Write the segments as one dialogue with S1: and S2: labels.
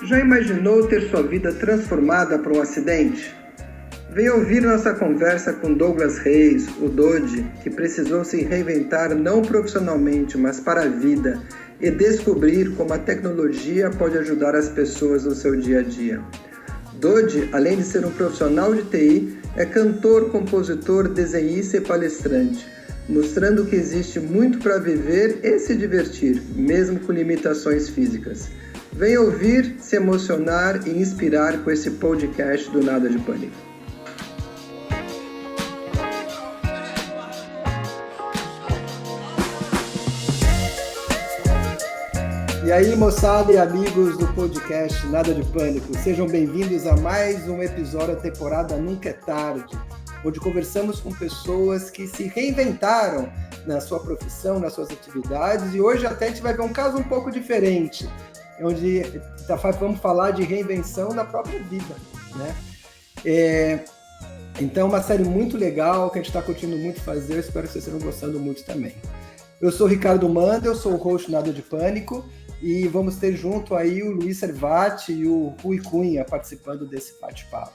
S1: Já imaginou ter sua vida transformada por um acidente? Venha ouvir nossa conversa com Douglas Reis, o Dodi, que precisou se reinventar não profissionalmente, mas para a vida e descobrir como a tecnologia pode ajudar as pessoas no seu dia a dia. Dodi, além de ser um profissional de TI, é cantor, compositor, desenhista e palestrante, mostrando que existe muito para viver e se divertir, mesmo com limitações físicas. Venha ouvir, se emocionar e inspirar com esse podcast do Nada de Pânico. E aí, moçada e amigos do podcast Nada de Pânico, sejam bem-vindos a mais um episódio da temporada Nunca é Tarde, onde conversamos com pessoas que se reinventaram na sua profissão, nas suas atividades, e hoje até a gente vai ver um caso um pouco diferente, onde vamos falar de reinvenção na própria vida, né? Então, uma série muito legal, que a gente está curtindo muito fazer, eu espero que vocês estejam gostando muito também. Eu sou o Ricardo Manda, eu sou o host Nada de Pânico, e vamos ter junto aí o Luiz Servati e o Rui Cunha participando desse bate-papo.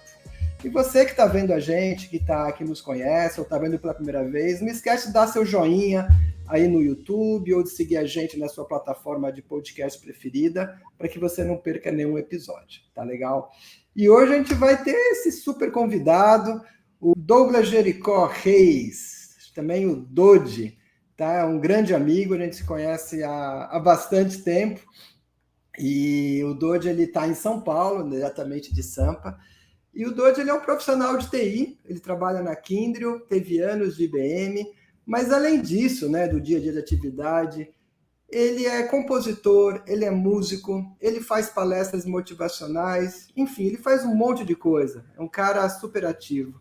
S1: E você que está vendo a gente, que nos conhece ou está vendo pela primeira vez, não esquece de dar seu joinha aí no YouTube ou de seguir a gente na sua plataforma de podcast preferida para que você não perca nenhum episódio, tá legal? E hoje a gente vai ter esse super convidado, o Douglas Jericó Reis, também o Dodi, tá? É um grande amigo, a gente se conhece há bastante tempo, e o Dodi ele está em São Paulo, diretamente de Sampa, e o Dodi ele é um profissional de TI, ele trabalha na Kyndryl, teve anos de IBM, mas além disso, né, do dia a dia de atividade, ele é compositor, ele é músico, ele faz palestras motivacionais, enfim, ele faz um monte de coisa, é um cara super ativo.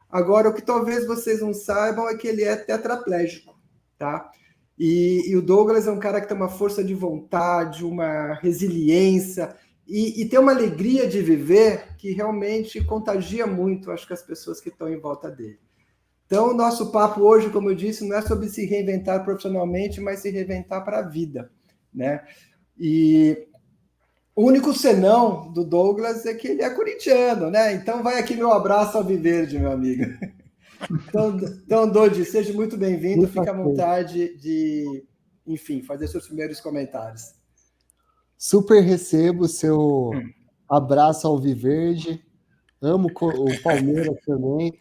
S1: Agora, o que talvez vocês não saibam é que ele é tetraplégico, tá? E o Douglas é um cara que tem uma força de vontade, uma resiliência e tem uma alegria de viver que realmente contagia muito, acho que as pessoas que estão em volta dele. Então, o nosso papo hoje, como eu disse, não é sobre se reinventar profissionalmente, mas se reinventar para a vida, né? E o único senão do Douglas é que ele é corintiano, né? Então, vai aqui meu abraço ao Viverde, meu amigo. Então, Dodi, seja muito bem-vindo, fique à vontade de, enfim, fazer seus primeiros comentários.
S2: Super recebo seu abraço ao Viverde, amo o Palmeiras também,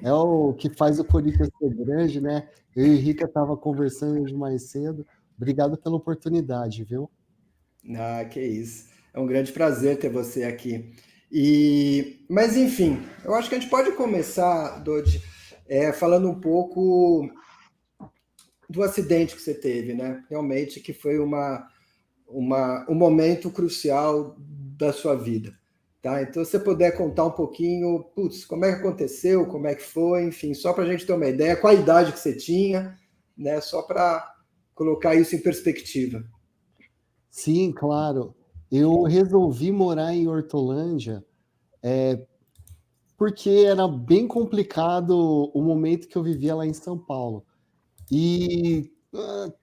S2: é o que faz o Corinthians ser grande, né? Eu e o Rica estavam conversando hoje mais cedo, obrigado pela oportunidade, viu?
S1: Ah, que isso, é um grande prazer ter você aqui. Mas, enfim, eu acho que a gente pode começar, Dodi, falando um pouco do acidente que você teve, né? Realmente que foi um momento crucial da sua vida, tá? Então, se você puder contar um pouquinho, como é que aconteceu, como é que foi, enfim, só para a gente ter uma ideia, qual a idade que você tinha, né? Só para colocar isso em perspectiva.
S2: Sim, claro. Eu resolvi morar em Hortolândia porque era bem complicado o momento que eu vivia lá em São Paulo. E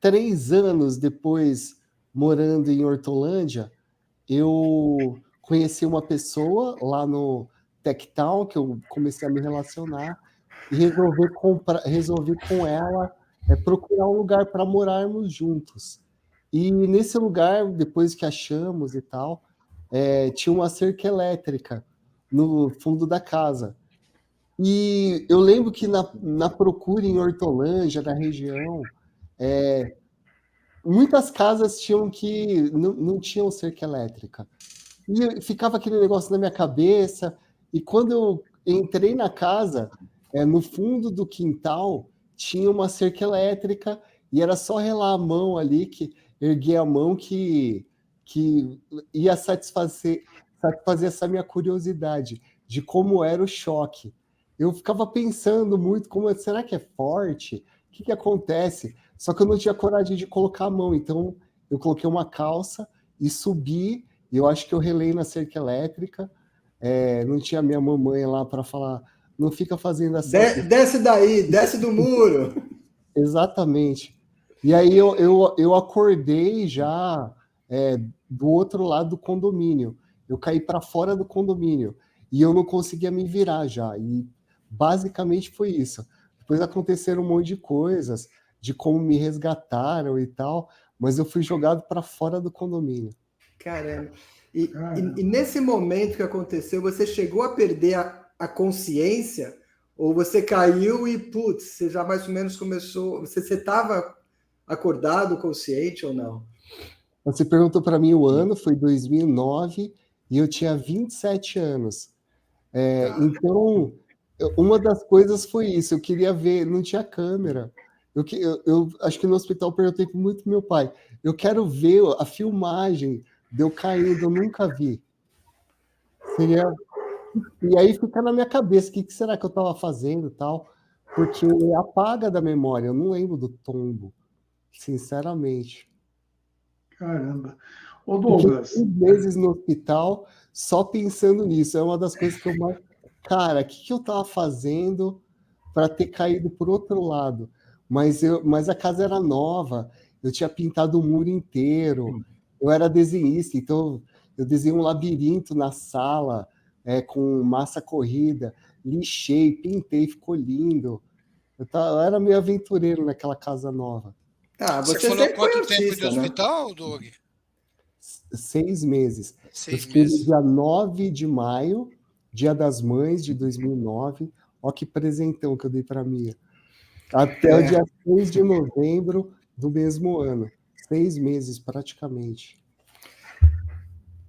S2: 3 anos depois, morando em Hortolândia, eu conheci uma pessoa lá no TechTown, que eu comecei a me relacionar, e resolvi com ela procurar um lugar para morarmos juntos. E nesse lugar, depois que achamos e tal, tinha uma cerca elétrica no fundo da casa. E eu lembro que na procura em Hortolândia, na região, muitas casas não tinham cerca elétrica. E ficava aquele negócio na minha cabeça. E quando eu entrei na casa, no fundo do quintal, tinha uma cerca elétrica e era só relar a mão ali, erguer a mão que ia satisfazer essa minha curiosidade de como era o choque. Eu ficava pensando muito, será que é forte? O que acontece? Só que eu não tinha coragem de colocar a mão, então eu coloquei uma calça e subi. Eu acho que eu relei na cerca elétrica, não tinha minha mamãe lá para falar, não fica fazendo essa...
S1: Desce daí, desce do muro!
S2: Exatamente. E aí eu acordei já do outro lado do condomínio. eu caí para fora do condomínio e eu não conseguia me virar já. E basicamente foi isso. Depois aconteceram um monte de coisas, de como me resgataram e tal, mas eu fui jogado para fora do condomínio.
S1: Caramba. E nesse momento que aconteceu, você chegou a perder a consciência? Ou você caiu e, putz, você já mais ou menos começou... Você estava acordado, consciente ou não?
S2: Você perguntou para mim o ano, foi 2009, e eu tinha 27 anos. Então, uma das coisas foi isso, eu queria ver, não tinha câmera. Eu acho que no hospital eu perguntei muito pro meu pai, eu quero ver a filmagem de eu caindo, eu nunca vi. E aí fica na minha cabeça, o que será que eu estava fazendo e tal, porque apaga da memória, eu não lembro do tombo, sinceramente.
S3: Caramba. Ô, Douglas.
S2: Fiquei 3 meses no hospital só pensando nisso. É uma das coisas que eu mais. Cara, o que eu estava fazendo para ter caído por outro lado? Mas a casa era nova, eu tinha pintado o muro inteiro, eu era desenhista, então eu desenhei um labirinto na sala com massa corrida, lixei, pintei, ficou lindo. Eu era meio aventureiro naquela casa nova.
S4: Você falou quanto tempo de hospital, Doug?
S2: 6 meses.
S4: 6
S2: eu fiquei
S4: meses.
S2: no dia 9 de maio, Dia das Mães de 2009. Olha que presentão que eu dei para mim. Até o dia 6 de novembro do mesmo ano. 6 meses, praticamente.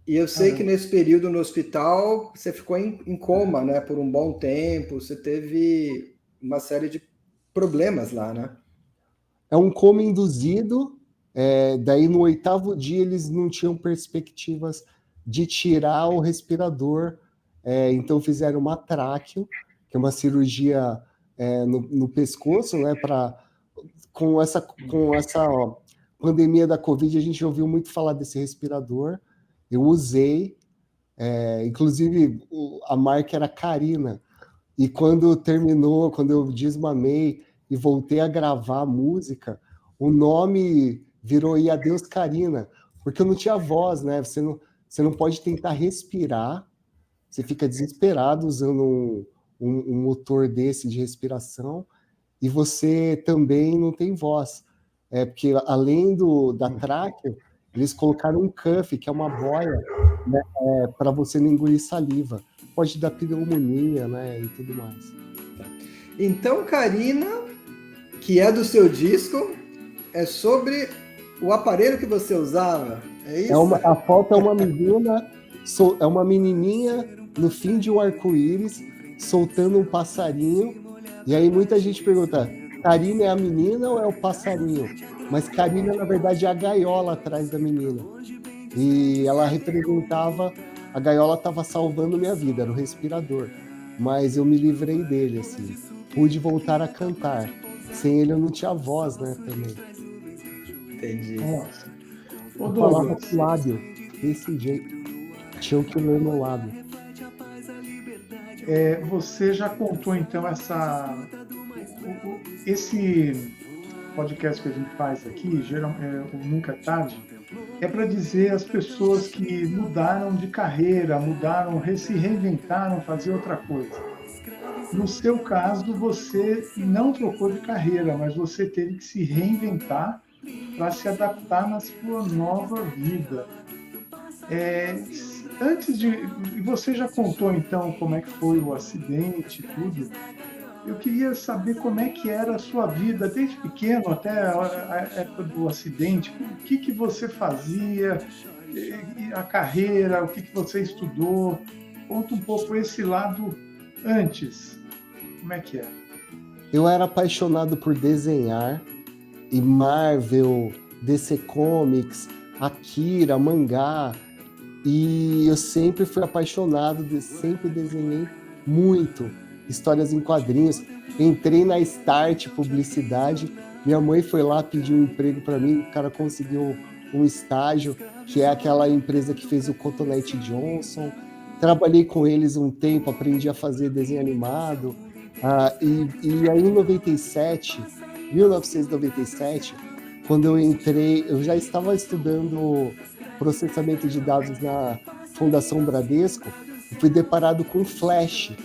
S1: E eu sei que nesse período no hospital, você ficou em coma, né? Por um bom tempo. Você teve uma série de problemas lá, né?
S2: É um coma induzido. Daí no 8º dia eles não tinham perspectivas de tirar o respirador, então fizeram uma tráqueo, que é uma cirurgia no pescoço, né? Com essa pandemia da Covid, a gente ouviu muito falar desse respirador. Eu usei, inclusive a marca era Carina, e quando terminou, quando eu desmamei e voltei a gravar a música, o nome virou E Adeus Carina, porque eu não tinha voz, né? Você não pode tentar respirar, você fica desesperado usando um motor desse de respiração, e você também não tem voz. Porque além da tráqueo, eles colocaram um cuff, que é uma boia, né, para você não engolir saliva. Pode dar pneumonia, né, e tudo mais.
S1: Então, Carina, que é do seu disco, é sobre o aparelho que você usava, é isso?
S2: A foto é uma menina, é uma menininha no fim de um arco-íris, soltando um passarinho, e aí muita gente pergunta, Carina é a menina ou é o passarinho? Mas Carina, na verdade, é a gaiola atrás da menina. E ela representava, a gaiola estava salvando minha vida, era o respirador. Mas eu me livrei dele, assim. Pude voltar a cantar. Sem ele eu não tinha voz, né, também.
S1: Entendi.
S3: Nossa. Ô,
S2: Eu falava
S3: Douglas.
S2: com o lábio, desse jeito. Tinha que ler meu lábio.
S3: Você já contou, então, esse podcast que a gente faz aqui, o Nunca é Tarde, é para dizer às pessoas que mudaram de carreira, se reinventaram, fazer outra coisa. No seu caso, você não trocou de carreira, mas você teve que se reinventar para se adaptar na sua nova vida. Você já contou, então, como é que foi o acidente e tudo. Eu queria saber como é que era a sua vida, desde pequeno até a época do acidente. O que você fazia, a carreira, o que você estudou. Conta um pouco esse lado antes. Como é que é?
S2: Eu era apaixonado por desenhar, e Marvel, DC Comics, Akira, mangá, e eu sempre fui apaixonado, sempre desenhei muito histórias em quadrinhos. Entrei na Start Publicidade, minha mãe foi lá pedir um emprego para mim, o cara conseguiu um estágio, que é aquela empresa que fez o Cotonete Johnson. Trabalhei com eles um tempo, aprendi a fazer desenho animado. E aí em 1997, quando eu entrei, eu já estava estudando processamento de dados Fundação Bradesco, eu fui deparado com Flash.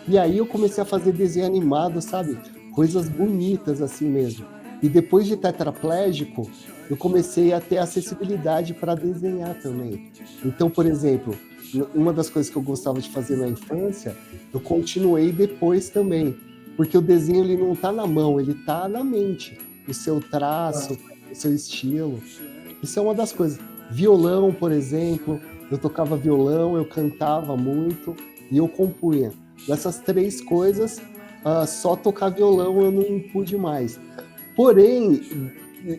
S2: E aí eu comecei a fazer desenho animado, sabe? Coisas bonitas assim mesmo. E depois de tetraplégico, eu comecei a ter acessibilidade para desenhar também. Então, por exemplo, uma das coisas que eu gostava de fazer na infância, eu continuei depois também. Porque o desenho ele não está na mão, ele está na mente. O seu traço, o seu estilo. Isso é uma das coisas. Violão, por exemplo, eu tocava violão, eu cantava muito e eu compunha. Dessas 3 coisas, só tocar violão eu não pude mais. Porém,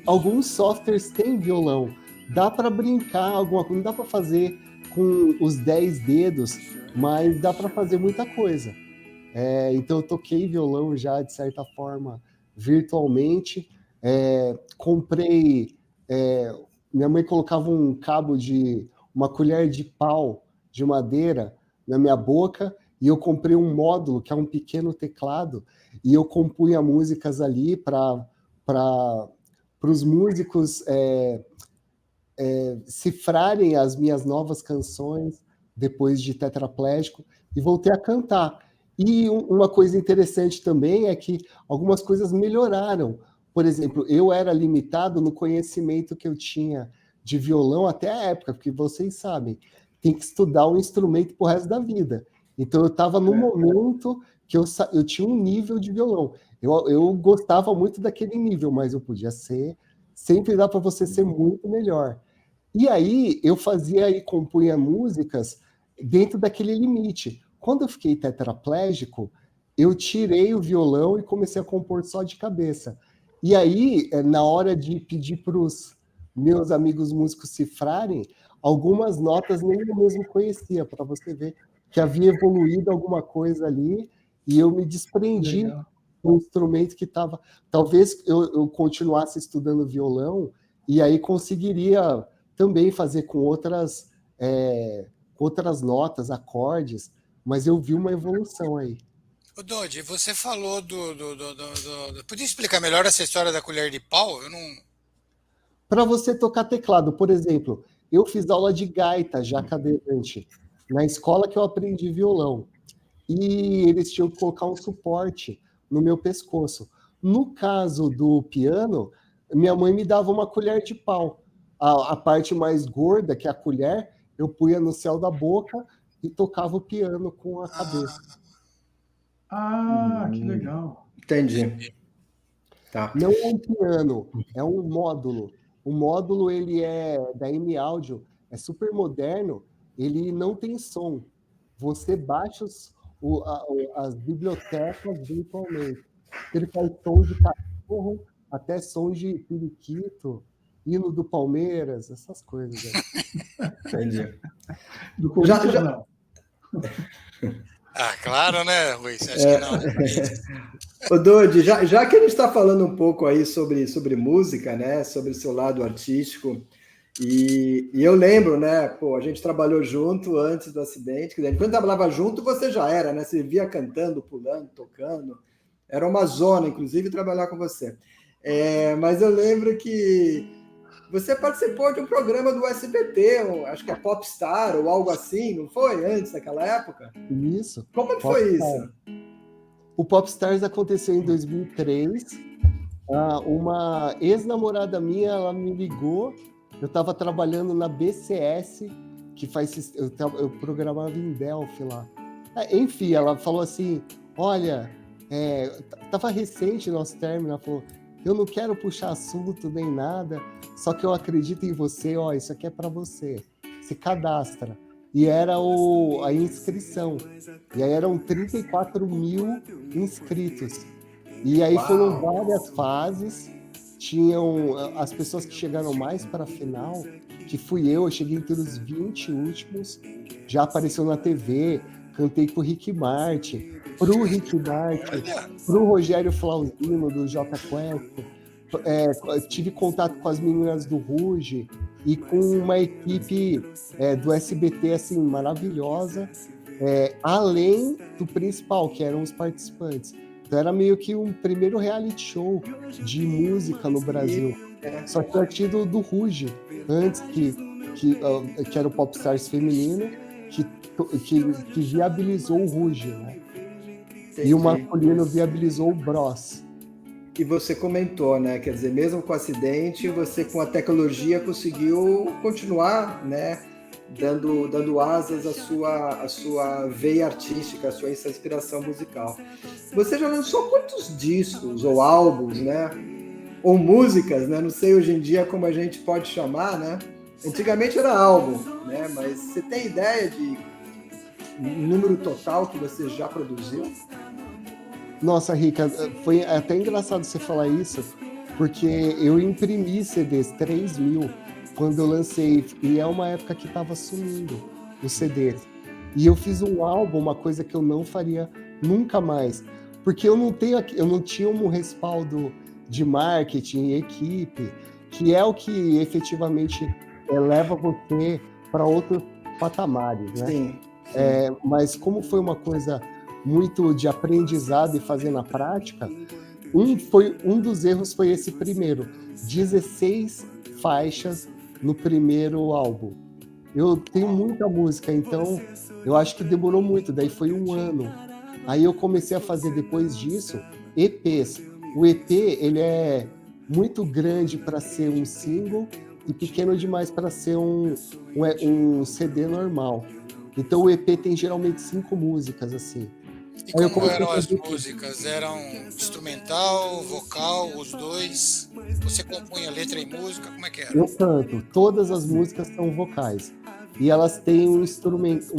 S2: alguns softwares têm violão. Dá para brincar, alguma coisa, não dá para fazer com os 10 dedos, mas dá para fazer muita coisa. Então eu toquei violão já, de certa forma, virtualmente. Comprei... minha mãe colocava um cabo de uma colher de pau de madeira na minha boca e eu comprei um módulo, que é um pequeno teclado, e eu compunha músicas ali para os músicos cifrarem as minhas novas canções depois de tetraplégico e voltei a cantar. E uma coisa interessante também é que algumas coisas melhoraram. Por exemplo, eu era limitado no conhecimento que eu tinha de violão até a época, porque vocês sabem, tem que estudar um instrumento pro resto da vida. Então eu estava no momento que eu tinha um nível de violão. Eu gostava muito daquele nível, mas eu podia ser... Sempre dá para você ser muito melhor. E aí eu fazia e compunha músicas dentro daquele limite. Quando eu fiquei tetraplégico, eu tirei o violão e comecei a compor só de cabeça. E aí, na hora de pedir para os meus amigos músicos cifrarem, algumas notas nem eu mesmo conhecia, para você ver que havia evoluído alguma coisa ali, e eu me desprendi do instrumento que estava... Talvez eu continuasse estudando violão, e aí conseguiria também fazer com outras notas, acordes, mas eu vi uma evolução aí.
S4: Ô, Dodi, você falou Podia explicar melhor essa história da colher de pau? Eu não...
S2: Para você tocar teclado, por exemplo, eu fiz aula de gaita já cadeirante, na escola que eu aprendi violão. E eles tinham que colocar um suporte no meu pescoço. No caso do piano, minha mãe me dava uma colher de pau. A parte mais gorda, que é a colher, eu punha no céu da boca e tocava o piano com a cabeça.
S3: Que legal.
S1: Entendi. Tá.
S2: Não é um piano, é um módulo. O módulo, ele é da M-Audio, é super moderno, ele não tem som. Você baixa as bibliotecas virtualmente. Ele faz som de cachorro, até som de periquito, hino do Palmeiras, essas coisas.
S1: Entendi.
S3: Do Corinthians, não.
S4: Claro, né, Rui? Você acha que não?
S1: Ô, Dodi, já que a gente está falando um pouco aí sobre música, né? Sobre o seu lado artístico, e eu lembro, né? Pô, a gente trabalhou junto antes do acidente. Quando trabalhava junto, você já era, né? Você via cantando, pulando, tocando. Era uma zona, inclusive, trabalhar com você. Mas eu lembro que você participou de um programa do SBT, acho que é Popstar ou algo assim, não foi? Antes daquela época?
S2: Isso.
S1: Como é que foi isso?
S2: O Popstars aconteceu em 2003. Uma ex-namorada minha, ela me ligou. Eu estava trabalhando na BCS, que eu programava em Delphi lá. Enfim, ela falou assim, olha, estava recente nosso término, ela falou, eu não quero puxar assunto nem nada, só que eu acredito em você, isso aqui é para você. Se cadastra. E era a inscrição. E aí eram 34 mil inscritos. E aí foram várias fases. Tinham as pessoas que chegaram mais para a final, que fui eu cheguei entre os 20 últimos. Já apareceu na TV, cantei com o Rick Martin, pro Rick Martin, pro Rogério Flauzino, do J Quest. Tive contato com as meninas do Ruge e com uma equipe do SBT assim, maravilhosa, além do principal, que eram os participantes. Então era meio que um primeiro reality show de música no Brasil. Só que tinha tido do Ruge, antes que era o Popstars feminino, que viabilizou o Ruge, né?
S1: Entendi.
S2: E o masculino viabilizou o Bros.
S1: E você comentou, né? Quer dizer, mesmo com o acidente, você com a tecnologia conseguiu continuar, né? Dando asas à sua veia artística, à sua inspiração musical. Você já lançou quantos discos ou álbuns, né? Ou músicas, né? Não sei hoje em dia como a gente pode chamar, né? Antigamente era álbum, né? Mas você tem ideia de número total que você já produziu?
S2: Nossa, Rica, foi até engraçado você falar isso, porque eu imprimi CDs, 3.000, quando eu lancei, e é uma época que estava sumindo os CDs. E eu fiz um álbum, uma coisa que eu não faria nunca mais, porque eu não tinha um respaldo de marketing e equipe, que é o que efetivamente leva você para outros patamares, né?
S1: Sim.
S2: Mas como foi uma coisa muito de aprendizado e fazer na prática, um dos erros foi esse primeiro, 16 faixas no primeiro álbum. Eu tenho muita música, então eu acho que demorou muito, daí foi 1 ano. Aí eu comecei a fazer depois disso EPs. O EP, ele é muito grande para ser um single e pequeno demais para ser um CD normal. Então o EP tem geralmente 5 músicas, assim.
S4: E como eram as músicas? Eram instrumental, vocal, os dois? Você compunha letra e música? Como é que era?
S2: Eu canto. Todas as músicas são vocais. E elas têm um instrumento,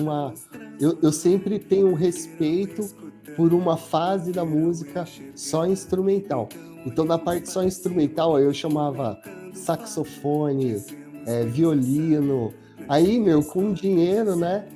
S2: eu sempre tenho um respeito por uma fase da música só instrumental. Então, na parte só instrumental, eu chamava saxofone, violino. Aí, com dinheiro, né?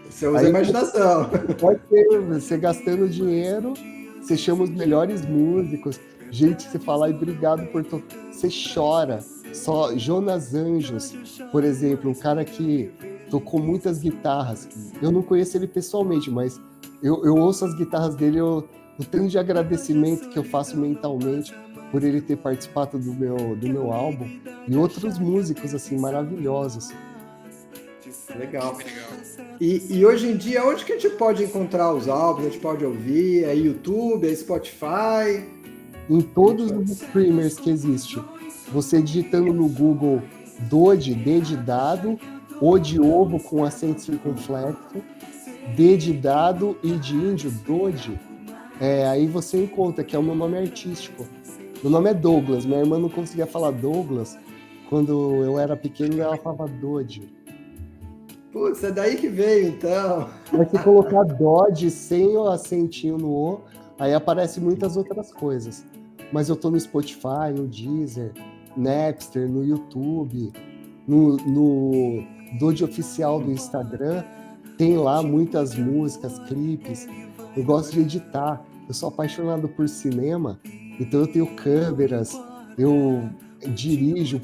S1: Você usa a imaginação.
S2: Pode ser, você gastando dinheiro, você chama os melhores músicos, gente que você fala, e obrigado por tudo. Você chora. Só Jonas Anjos, por exemplo, um cara que tocou muitas guitarras. Eu não conheço ele pessoalmente, mas eu ouço as guitarras dele, o tanto de agradecimento que eu faço mentalmente por ele ter participado do meu álbum, e outros músicos assim maravilhosos.
S1: Legal. E hoje em dia, onde que a gente pode encontrar os álbuns? A gente pode ouvir? É YouTube, é Spotify?
S2: Em todos os streamers que existem. Você digitando no Google Dodi, D de dado, O de ovo com acento circunflexo, D de dado e de índio, Dodi, aí você encontra, que é o meu nome artístico. Meu nome é Douglas, minha irmã não conseguia falar Douglas. Quando eu era pequeno, ela falava Dodi.
S1: Putz, é daí que veio, então.
S2: Mas se colocar Dodi sem o acentinho no O, aí aparecem muitas outras coisas. Mas eu tô no Spotify, no Deezer, Napster, no YouTube, no Dodi oficial do Instagram, tem lá muitas músicas, clipes. Eu gosto de editar, eu sou apaixonado por cinema, então eu tenho câmeras, eu dirijo,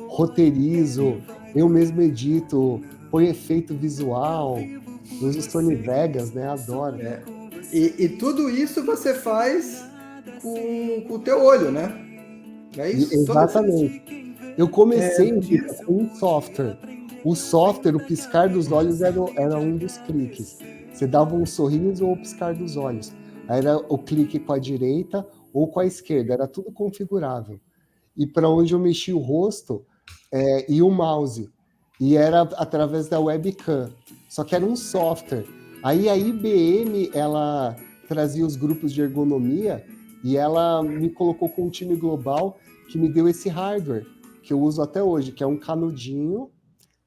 S2: roteirizo, eu mesmo edito, põe efeito visual, uso Sony Vegas, né? Adoro.
S1: E tudo isso você faz com o teu olho, né? É isso?
S2: Exatamente. Eu comecei com um software. O software, o piscar dos olhos era um dos cliques. Você dava um sorriso ou o piscar dos olhos. Aí era o clique com a direita ou com a esquerda. Era tudo configurável. E para onde eu mexia o rosto e o mouse. E era através da webcam. Só que era um software. Aí a IBM, ela trazia os grupos de ergonomia e ela me colocou com um time global que me deu esse hardware, que eu uso até hoje, que é um canudinho,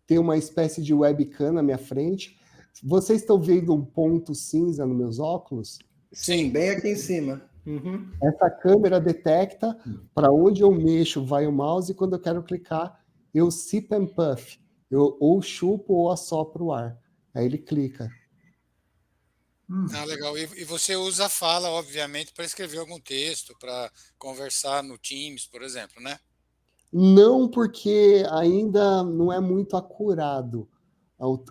S2: tem uma espécie de webcam na minha frente. Vocês estão vendo um ponto cinza nos meus óculos?
S1: Sim, bem aqui em cima. Uhum.
S2: Essa câmera detecta para onde eu mexo, vai o mouse, e quando eu quero clicar, eu sip and puff. Eu ou chupo ou assopro o ar. Aí ele clica.
S4: Ah, legal. E você usa a fala, obviamente, para escrever algum texto, para conversar no Teams, por exemplo, né?
S2: Não, porque ainda não é muito acurado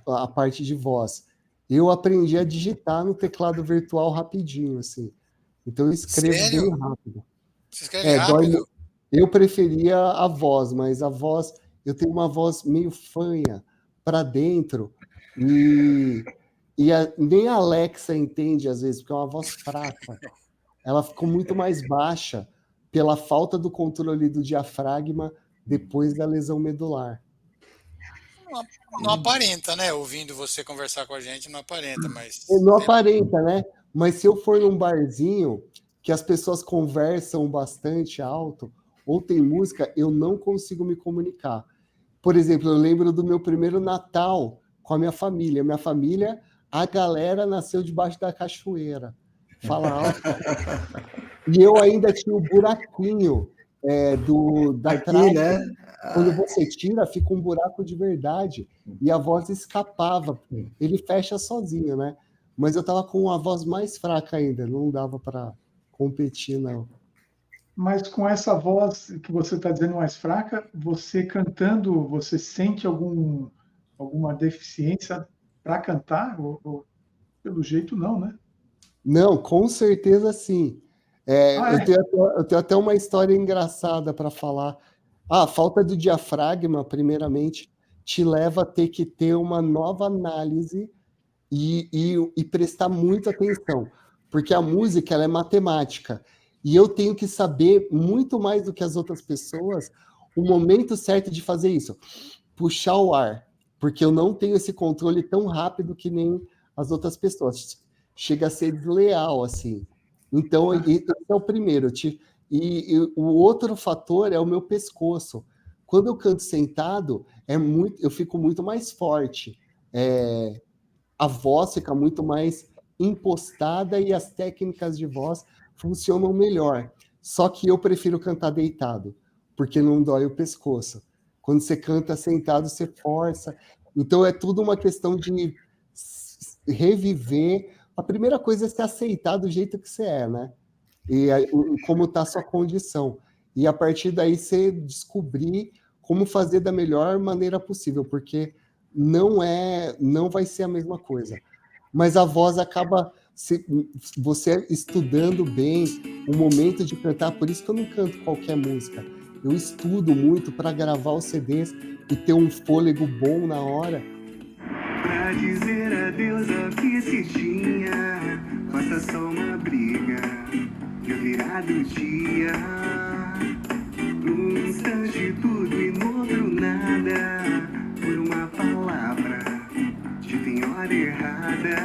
S2: a parte de voz. Eu aprendi a digitar no teclado virtual rapidinho, assim. Então eu escrevo
S4: Sério?
S2: bem rápido.
S4: Você escreve rápido?
S2: Eu preferia a voz, mas a voz, eu tenho uma voz meio fanha para dentro. Nem a Alexa entende, às vezes, porque é uma voz fraca. Ela ficou muito mais baixa pela falta do controle do diafragma depois da lesão medular.
S4: Não aparenta, né? Ouvindo você conversar com a gente, não aparenta, mas...
S2: Não aparenta, né? Mas se eu for num barzinho que as pessoas conversam bastante alto, ou tem música, eu não consigo me comunicar. Por exemplo, eu lembro do meu primeiro Natal com a minha família. Minha família, a galera nasceu debaixo da cachoeira. Fala alto. E eu ainda tinha o buraquinho da
S1: aqui,
S2: trave.
S1: né?
S2: Quando você tira, fica um buraco de verdade. E a voz escapava. Ele fecha sozinho, né? Mas eu estava com a voz mais fraca ainda. Não dava para competir, não.
S3: Mas com essa voz que você está dizendo mais fraca, você cantando, você sente alguma deficiência para cantar? Ou, pelo jeito, não, né?
S2: Não, com certeza sim. Eu tenho até uma história engraçada para falar. A falta do diafragma, primeiramente, te leva a ter que ter uma nova análise e prestar muita atenção, porque a música ela é matemática, e eu tenho que saber muito mais do que as outras pessoas o momento certo de fazer isso, puxar o ar, porque eu não tenho esse controle tão rápido que nem as outras pessoas. Chega a ser desleal, assim. Então, esse é o primeiro. E o outro fator é o meu pescoço. Quando eu canto sentado, eu fico muito mais forte. A voz fica muito mais impostada e as técnicas de voz funcionam melhor. Só que eu prefiro cantar deitado, porque não dói o pescoço. Quando você canta sentado, você força. Então é tudo uma questão de reviver. A primeira coisa é se aceitar do jeito que você é, né? E como está a sua condição. E a partir daí você descobrir como fazer da melhor maneira possível, porque não vai ser a mesma coisa. Mas a voz acaba você estudando bem o momento de cantar, por isso que eu não canto qualquer música. Eu estudo muito para gravar os CDs e ter um fôlego bom na hora.
S5: Pra dizer adeus ao que se tinha, basta só uma briga e o virar do dia. Num instante tudo e no outro nada, por uma palavra dita em hora errada.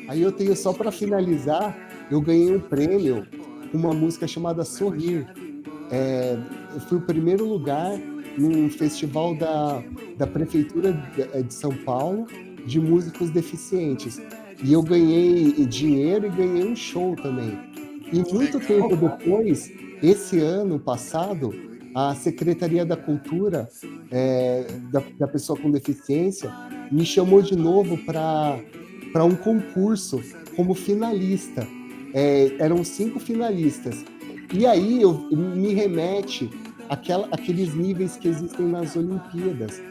S2: Aí eu tenho, só para finalizar, eu ganhei um prêmio com uma música chamada Sorrir. Eu fui o primeiro lugar num festival da Prefeitura de São Paulo de músicos deficientes. E eu ganhei dinheiro e ganhei um show também. E muito tempo depois, esse ano passado, a Secretaria da Cultura da pessoa com deficiência me chamou de novo para um concurso como finalista. Eram 5 finalistas. E aí me remete àqueles níveis que existem nas Olimpíadas.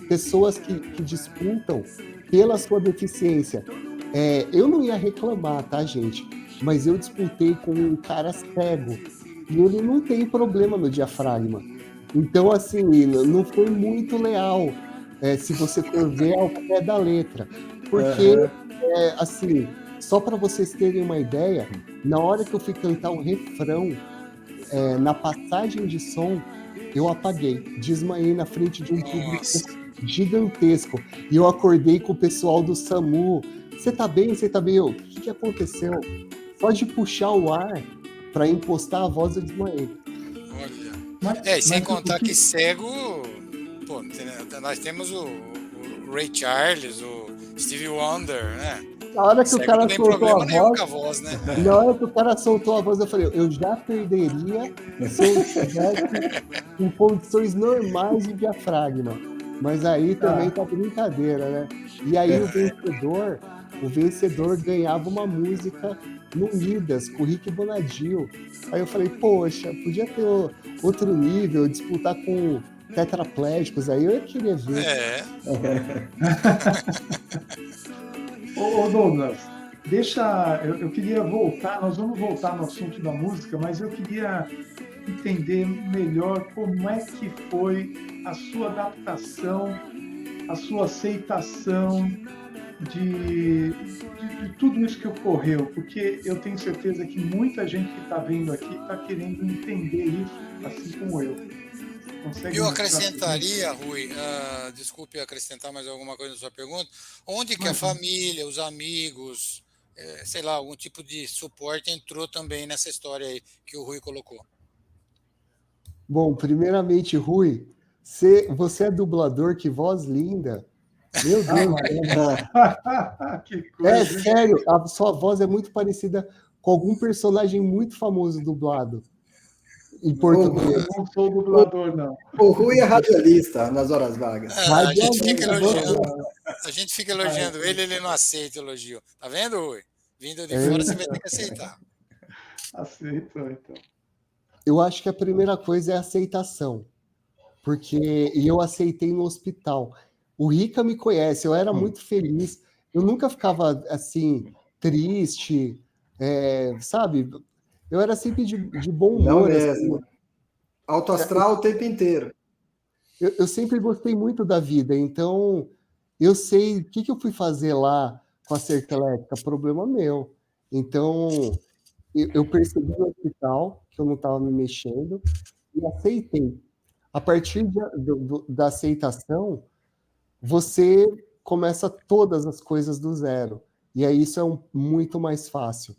S2: Pessoas que disputam pela sua deficiência. Eu não ia reclamar, tá, gente? Mas eu disputei com um cara cego. E ele não tem problema no diafragma. Então, assim, não foi muito leal, se você for ver ao pé da letra. Porque, assim, só para vocês terem uma ideia, na hora que eu fui cantar o refrão, na passagem de som, eu apaguei, desmaiei na frente de um público gigantesco. E eu acordei com o pessoal do SAMU. Você tá bem? Você tá bem? O que aconteceu? Só de puxar o ar para impostar a voz, eu desmaiei.
S4: Olha. Sem contar que cego, pô, nós temos o Ray Charles, o Stevie Wonder, né?
S2: Na hora que o cara soltou a
S4: voz, né?
S2: Na hora que o cara soltou a voz, eu falei, eu já perderia se eu estivesse em condições normais de diafragma. Mas aí também tá brincadeira, né? E aí o vencedor ganhava uma música no Midas, com o Rick Bonadio. Aí eu falei, poxa, podia ter outro nível, disputar com tetraplégicos, aí eu queria ver.
S3: Ô Douglas, eu queria voltar, nós vamos voltar no assunto da música, mas eu queria entender melhor como é que foi a sua adaptação a sua aceitação de tudo isso que ocorreu, porque eu tenho certeza que muita gente que está vendo aqui está querendo entender isso, assim como eu.
S4: Eu acrescentaria, Rui, desculpe acrescentar mais alguma coisa na sua pergunta, onde que a família, os amigos, sei lá, algum tipo de suporte entrou também nessa história aí que o Rui colocou?
S2: Bom, primeiramente, Rui, você é dublador, que voz linda. Meu Deus.
S3: Que coisa,
S2: É sério, a sua voz é muito parecida com algum personagem muito famoso dublado em português.
S3: Eu não sou dublador, não.
S1: O Rui é radialista nas horas vagas.
S4: A gente fica elogiando ele não aceita elogio. Tá vendo, Rui? Vindo de fora, você vai ter que aceitar.
S3: Aceitou, então.
S2: Eu acho que a primeira coisa é a aceitação, porque eu aceitei no hospital. O Rica me conhece, eu era muito feliz, eu nunca ficava assim, triste, sabe? Eu era sempre de bom humor.
S1: Não mesmo.
S2: Assim.
S1: Alto astral o tempo inteiro.
S2: Eu sempre gostei muito da vida, então eu sei o que eu fui fazer lá com a cerca elétrica, problema meu. Então, eu percebi no hospital que eu não estava me mexendo e aceitei. A partir da aceitação, você começa todas as coisas do zero. E aí isso é muito mais fácil.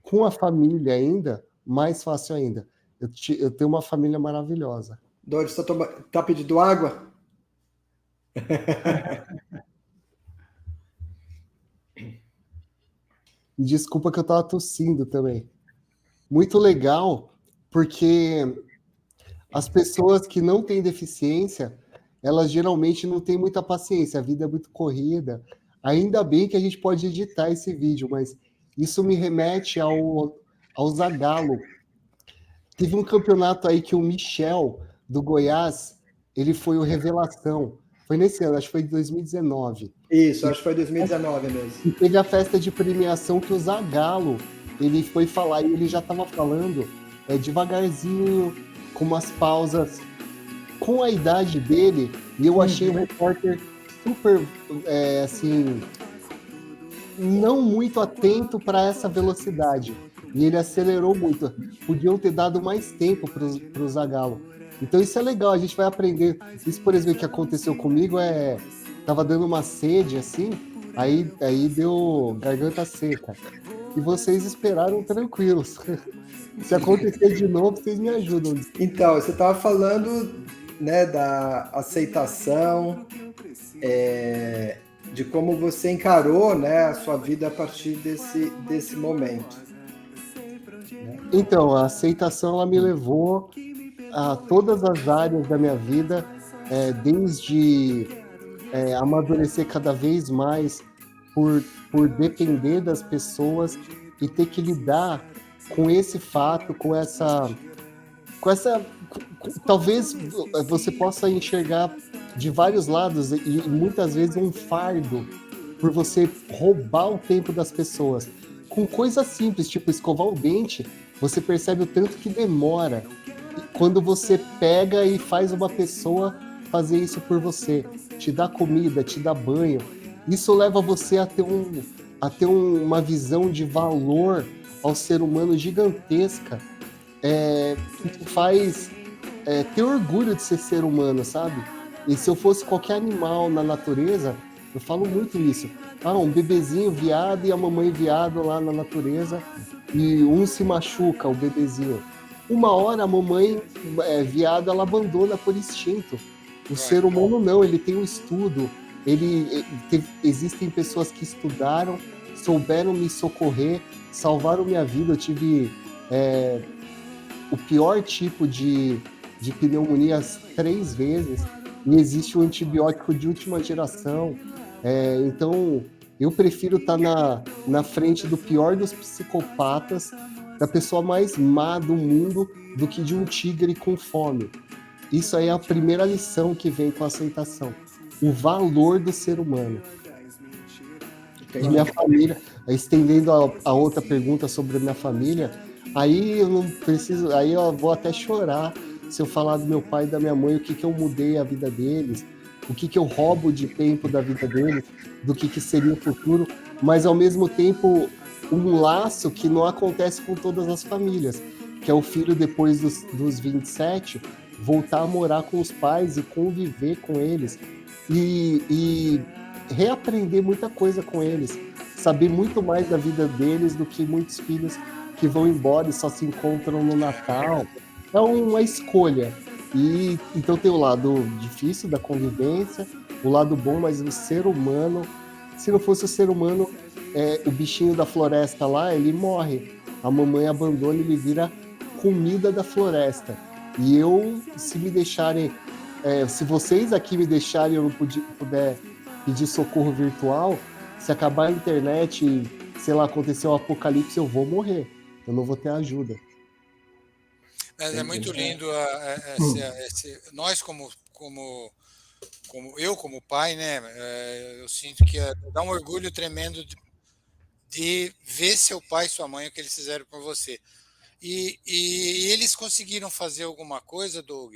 S2: Com a família ainda, mais fácil ainda. Eu tenho uma família maravilhosa.
S1: Doide, você tá pedindo água?
S2: Desculpa que eu estava tossindo também. Muito legal, porque as pessoas que não têm deficiência, elas geralmente não têm muita paciência, a vida é muito corrida. Ainda bem que a gente pode editar esse vídeo, mas isso me remete ao Zagallo. Teve um campeonato aí que o Michel, do Goiás, ele foi o Revelação. Foi nesse ano, acho que foi em 2019.
S1: Isso, acho que foi 2019 mesmo.
S2: E teve a festa de premiação que o Zagallo, ele foi falar, e ele já estava falando devagarzinho, com umas pausas, com a idade dele, e eu achei o repórter super, assim, não muito atento para essa velocidade. E ele acelerou muito. Podiam ter dado mais tempo para o Zagallo. Então isso é legal, a gente vai aprender. Isso, por exemplo, que aconteceu comigo tava dando uma sede, assim, aí deu garganta seca. E vocês esperaram tranquilos. Se acontecer de novo, vocês me ajudam.
S1: Então, você estava falando, né, da aceitação, de como você encarou, né, a sua vida a partir desse momento.
S2: Então, a aceitação ela me levou a todas as áreas da minha vida, desde amadurecer cada vez mais por depender das pessoas e ter que lidar com esse fato, com essa talvez você possa enxergar de vários lados e muitas vezes um fardo por você roubar o tempo das pessoas. Com coisas simples, tipo escovar o dente, você percebe o tanto que demora quando você pega e faz uma pessoa fazer isso por você, te dá comida, te dá banho. Isso leva você a ter uma visão de valor ao ser humano gigantesca, que te faz ter orgulho de ser humano, sabe? E se eu fosse qualquer animal na natureza, eu falo muito isso. Um bebezinho viado e a mamãe viado lá na natureza, e um se machuca, o bebezinho. Uma hora a mamãe viado, ela abandona por instinto. O ser humano não, ele tem um estudo, existem pessoas que estudaram, souberam me socorrer, salvaram minha vida. Eu tive o pior tipo de pneumonia 3 vezes, e existe um antibiótico de última geração. Então, eu prefiro estar na frente do pior dos psicopatas, da pessoa mais má do mundo, do que de um tigre com fome. Isso aí é a primeira lição que vem com a aceitação. O valor do ser humano. E minha família, estendendo a outra pergunta sobre a minha família, aí eu não preciso, aí eu vou até chorar se eu falar do meu pai e da minha mãe, o que eu mudei a vida deles, o que eu roubo de tempo da vida deles, do que seria o futuro, mas ao mesmo tempo um laço que não acontece com todas as famílias, que é o filho depois dos 27 voltar a morar com os pais e conviver com eles e reaprender muita coisa com eles, saber muito mais da vida deles do que muitos filhos que vão embora e só se encontram no Natal. É uma escolha. E então tem o lado difícil da convivência, o lado bom, mas o ser humano, se não fosse o ser humano, o bichinho da floresta lá, ele morre. A mamãe abandona e ele vira comida da floresta. E eu, se me deixarem, se vocês aqui me deixarem, eu não puder pedir socorro virtual, se acabar a internet e, sei lá, acontecer um apocalipse, eu vou morrer. Eu não vou ter ajuda.
S4: Mas é muito lindo nós como eu como pai, né? Eu sinto que dá um orgulho tremendo de ver seu pai e sua mãe, o que eles fizeram por você. E eles conseguiram fazer alguma coisa, Doug?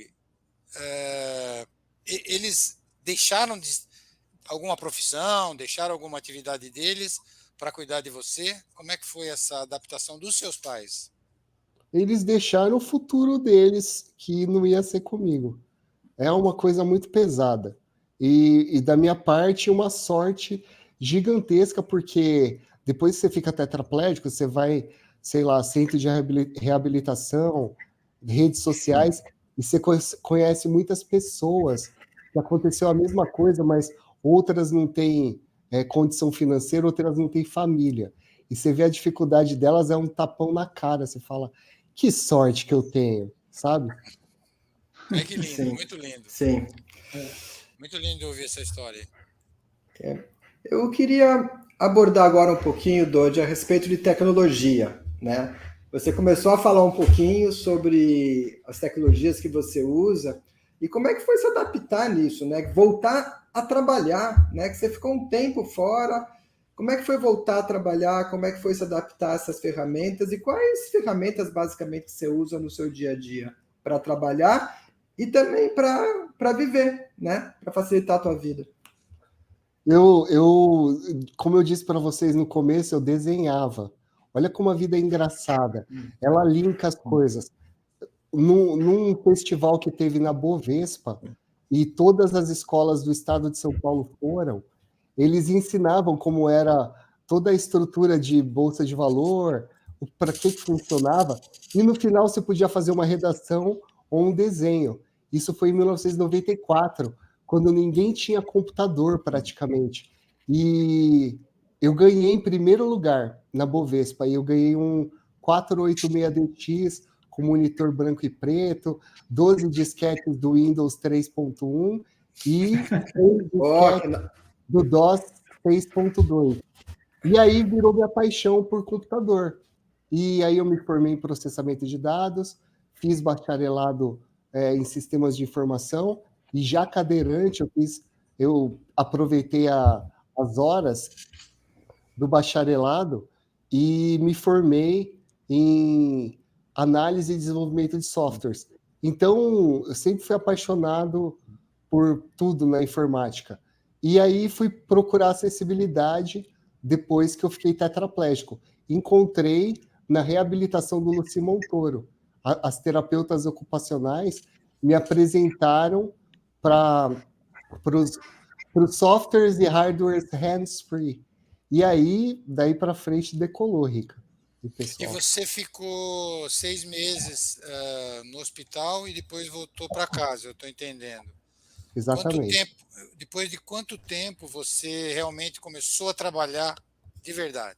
S4: Eles deixaram alguma profissão, deixaram alguma atividade deles para cuidar de você? Como é que foi essa adaptação dos seus pais?
S2: Eles deixaram o futuro deles, que não ia ser comigo. É uma coisa muito pesada. E da minha parte, uma sorte gigantesca, porque depois que você fica tetraplégico, você vai, sei lá, centro de reabilitação, redes sociais, e você conhece muitas pessoas que aconteceu a mesma coisa, mas outras não têm condição financeira, outras não têm família. E você vê a dificuldade delas, é um tapão na cara. Você fala, que sorte que eu tenho, sabe?
S4: Que lindo, sim. Muito lindo.
S1: Sim.
S4: Muito lindo ouvir essa história.
S1: Eu queria abordar agora um pouquinho, Dodi, a respeito de tecnologia, né? Você começou a falar um pouquinho sobre as tecnologias que você usa e como é que foi se adaptar nisso, né? Voltar a trabalhar, né? Que você ficou um tempo fora. Como é que foi voltar a trabalhar? Como é que foi se adaptar a essas ferramentas? E quais ferramentas, basicamente, você usa no seu dia a dia para trabalhar e também para viver, né? Para facilitar a tua vida?
S2: Como eu disse para vocês no começo, eu desenhava. Olha como a vida é engraçada. Ela linka as coisas. Num festival que teve na Bovespa, e todas as escolas do estado de São Paulo foram, eles ensinavam como era toda a estrutura de bolsa de valor, para que funcionava, e no final você podia fazer uma redação ou um desenho. Isso foi em 1994, quando ninguém tinha computador praticamente. E eu ganhei em primeiro lugar na Bovespa, e eu ganhei um 486DX com monitor branco e preto, 12 disquetes do Windows 3.1 e 6 disquetes do DOS 6.2. E aí virou minha paixão por computador. E aí eu me formei em processamento de dados, fiz bacharelado em sistemas de informação, e já cadeirante eu aproveitei as horas do bacharelado e me formei em análise e desenvolvimento de softwares. Então, eu sempre fui apaixonado por tudo na informática. E aí fui procurar acessibilidade depois que eu fiquei tetraplégico. Encontrei na reabilitação do Luci Montoro. As terapeutas ocupacionais me apresentaram para os softwares e hardwares hands-free. E aí, daí para frente, decolou, Rica.
S4: E você ficou 6 meses no hospital e depois voltou para casa, eu estou entendendo.
S2: Exatamente.
S4: Depois de quanto tempo você realmente começou a trabalhar de verdade?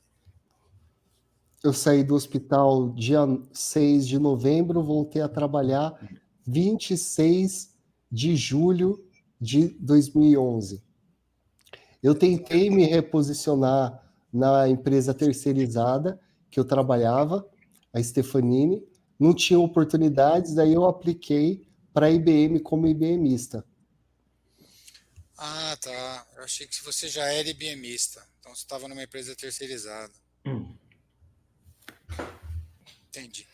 S2: Eu saí do hospital dia 6 de novembro, voltei a trabalhar 26 de julho de 2011. Eu tentei me reposicionar na empresa terceirizada que eu trabalhava, a Stefanini, não tinha oportunidades, daí eu apliquei para a IBM como IBMista.
S4: Ah, tá. Eu achei que você já era IBMista. Então você estava numa empresa terceirizada. Entendi.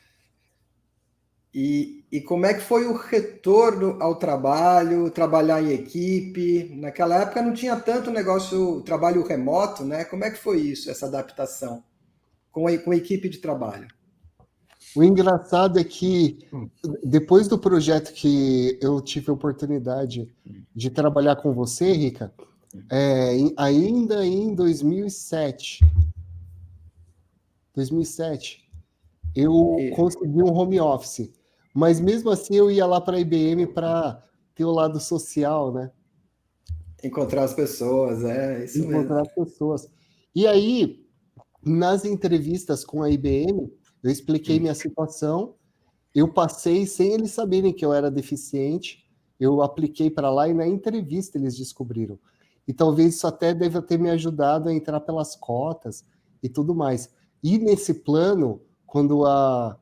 S1: E como é que foi o retorno ao trabalho, trabalhar em equipe? Naquela época não tinha tanto negócio, trabalho remoto, né? Como é que foi isso, essa adaptação com a equipe de trabalho?
S2: O engraçado é que depois do projeto que eu tive a oportunidade de trabalhar com você, Rica, ainda em 2007, eu consegui um home office, mas mesmo assim eu ia lá para a IBM para ter o lado social, né?
S1: Encontrar as pessoas, isso mesmo.
S2: Encontrar as pessoas. E aí, nas entrevistas com a IBM, eu expliquei minha situação, eu passei sem eles saberem que eu era deficiente, eu apliquei para lá e na entrevista eles descobriram. E talvez isso até deva ter me ajudado a entrar pelas cotas e tudo mais. E nesse plano, quando a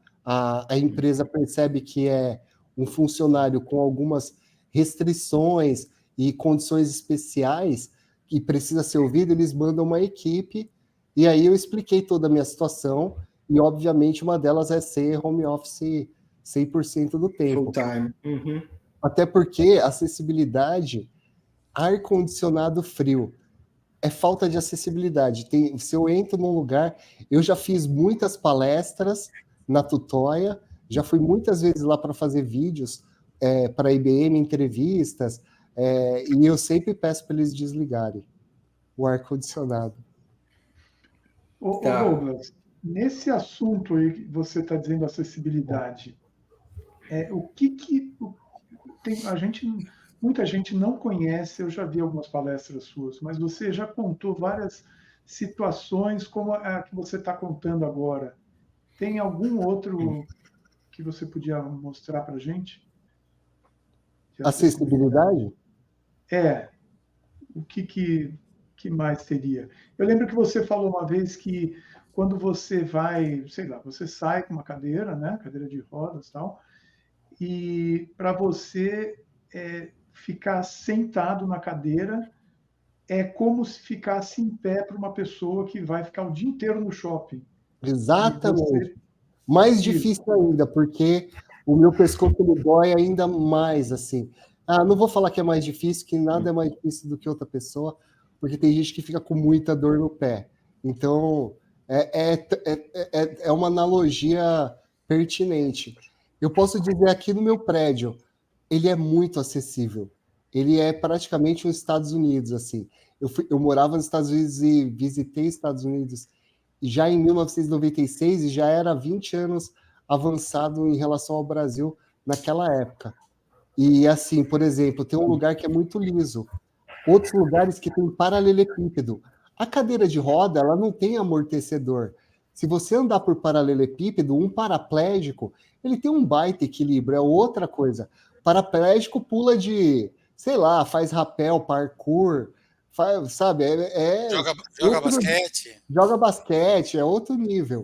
S2: empresa percebe que é um funcionário com algumas restrições e condições especiais e precisa ser ouvido, eles mandam uma equipe, e aí eu expliquei toda a minha situação, e obviamente uma delas é ser home office 100% do tempo.
S1: Full time. Uhum.
S2: Até porque acessibilidade, ar-condicionado frio, é falta de acessibilidade. Se eu entro num lugar, eu já fiz muitas palestras na Tutóia, já fui muitas vezes lá para fazer vídeos para a IBM, entrevistas, e eu sempre peço para eles desligarem o ar-condicionado.
S3: Ô, Douglas, nesse assunto aí que você está dizendo, acessibilidade, o que tem, muita gente não conhece, eu já vi algumas palestras suas, mas você já contou várias situações como a que você está contando agora. Tem algum outro que você podia mostrar para a gente?
S2: Acessibilidade?
S3: O que mais teria? Eu lembro que você falou uma vez que quando você vai, sei lá, você sai com uma cadeira, né, cadeira de rodas e tal, e para você ficar sentado na cadeira é como se ficasse em pé para uma pessoa que vai ficar o dia inteiro no shopping.
S2: Exatamente. Mais difícil ainda, porque o meu pescoço ele dói ainda mais, assim. Não vou falar que é mais difícil, que nada é mais difícil do que outra pessoa, porque tem gente que fica com muita dor no pé. Então, é uma analogia pertinente. Eu posso dizer aqui no meu prédio, ele é muito acessível. Ele é praticamente os Estados Unidos, assim. Eu morava nos Estados Unidos e visitei os Estados Unidos já em 1996 e já era 20 anos avançado em relação ao Brasil naquela época. E assim, por exemplo, tem um lugar que é muito liso, outros lugares que tem paralelepípedo. A cadeira de roda, ela não tem amortecedor. Se você andar por paralelepípedo, um paraplégico, ele tem um baita equilíbrio, é outra coisa. Paraplégico pula de, sei lá, faz rapel, parkour, sabe?
S4: Joga basquete.
S2: Joga basquete, é outro nível.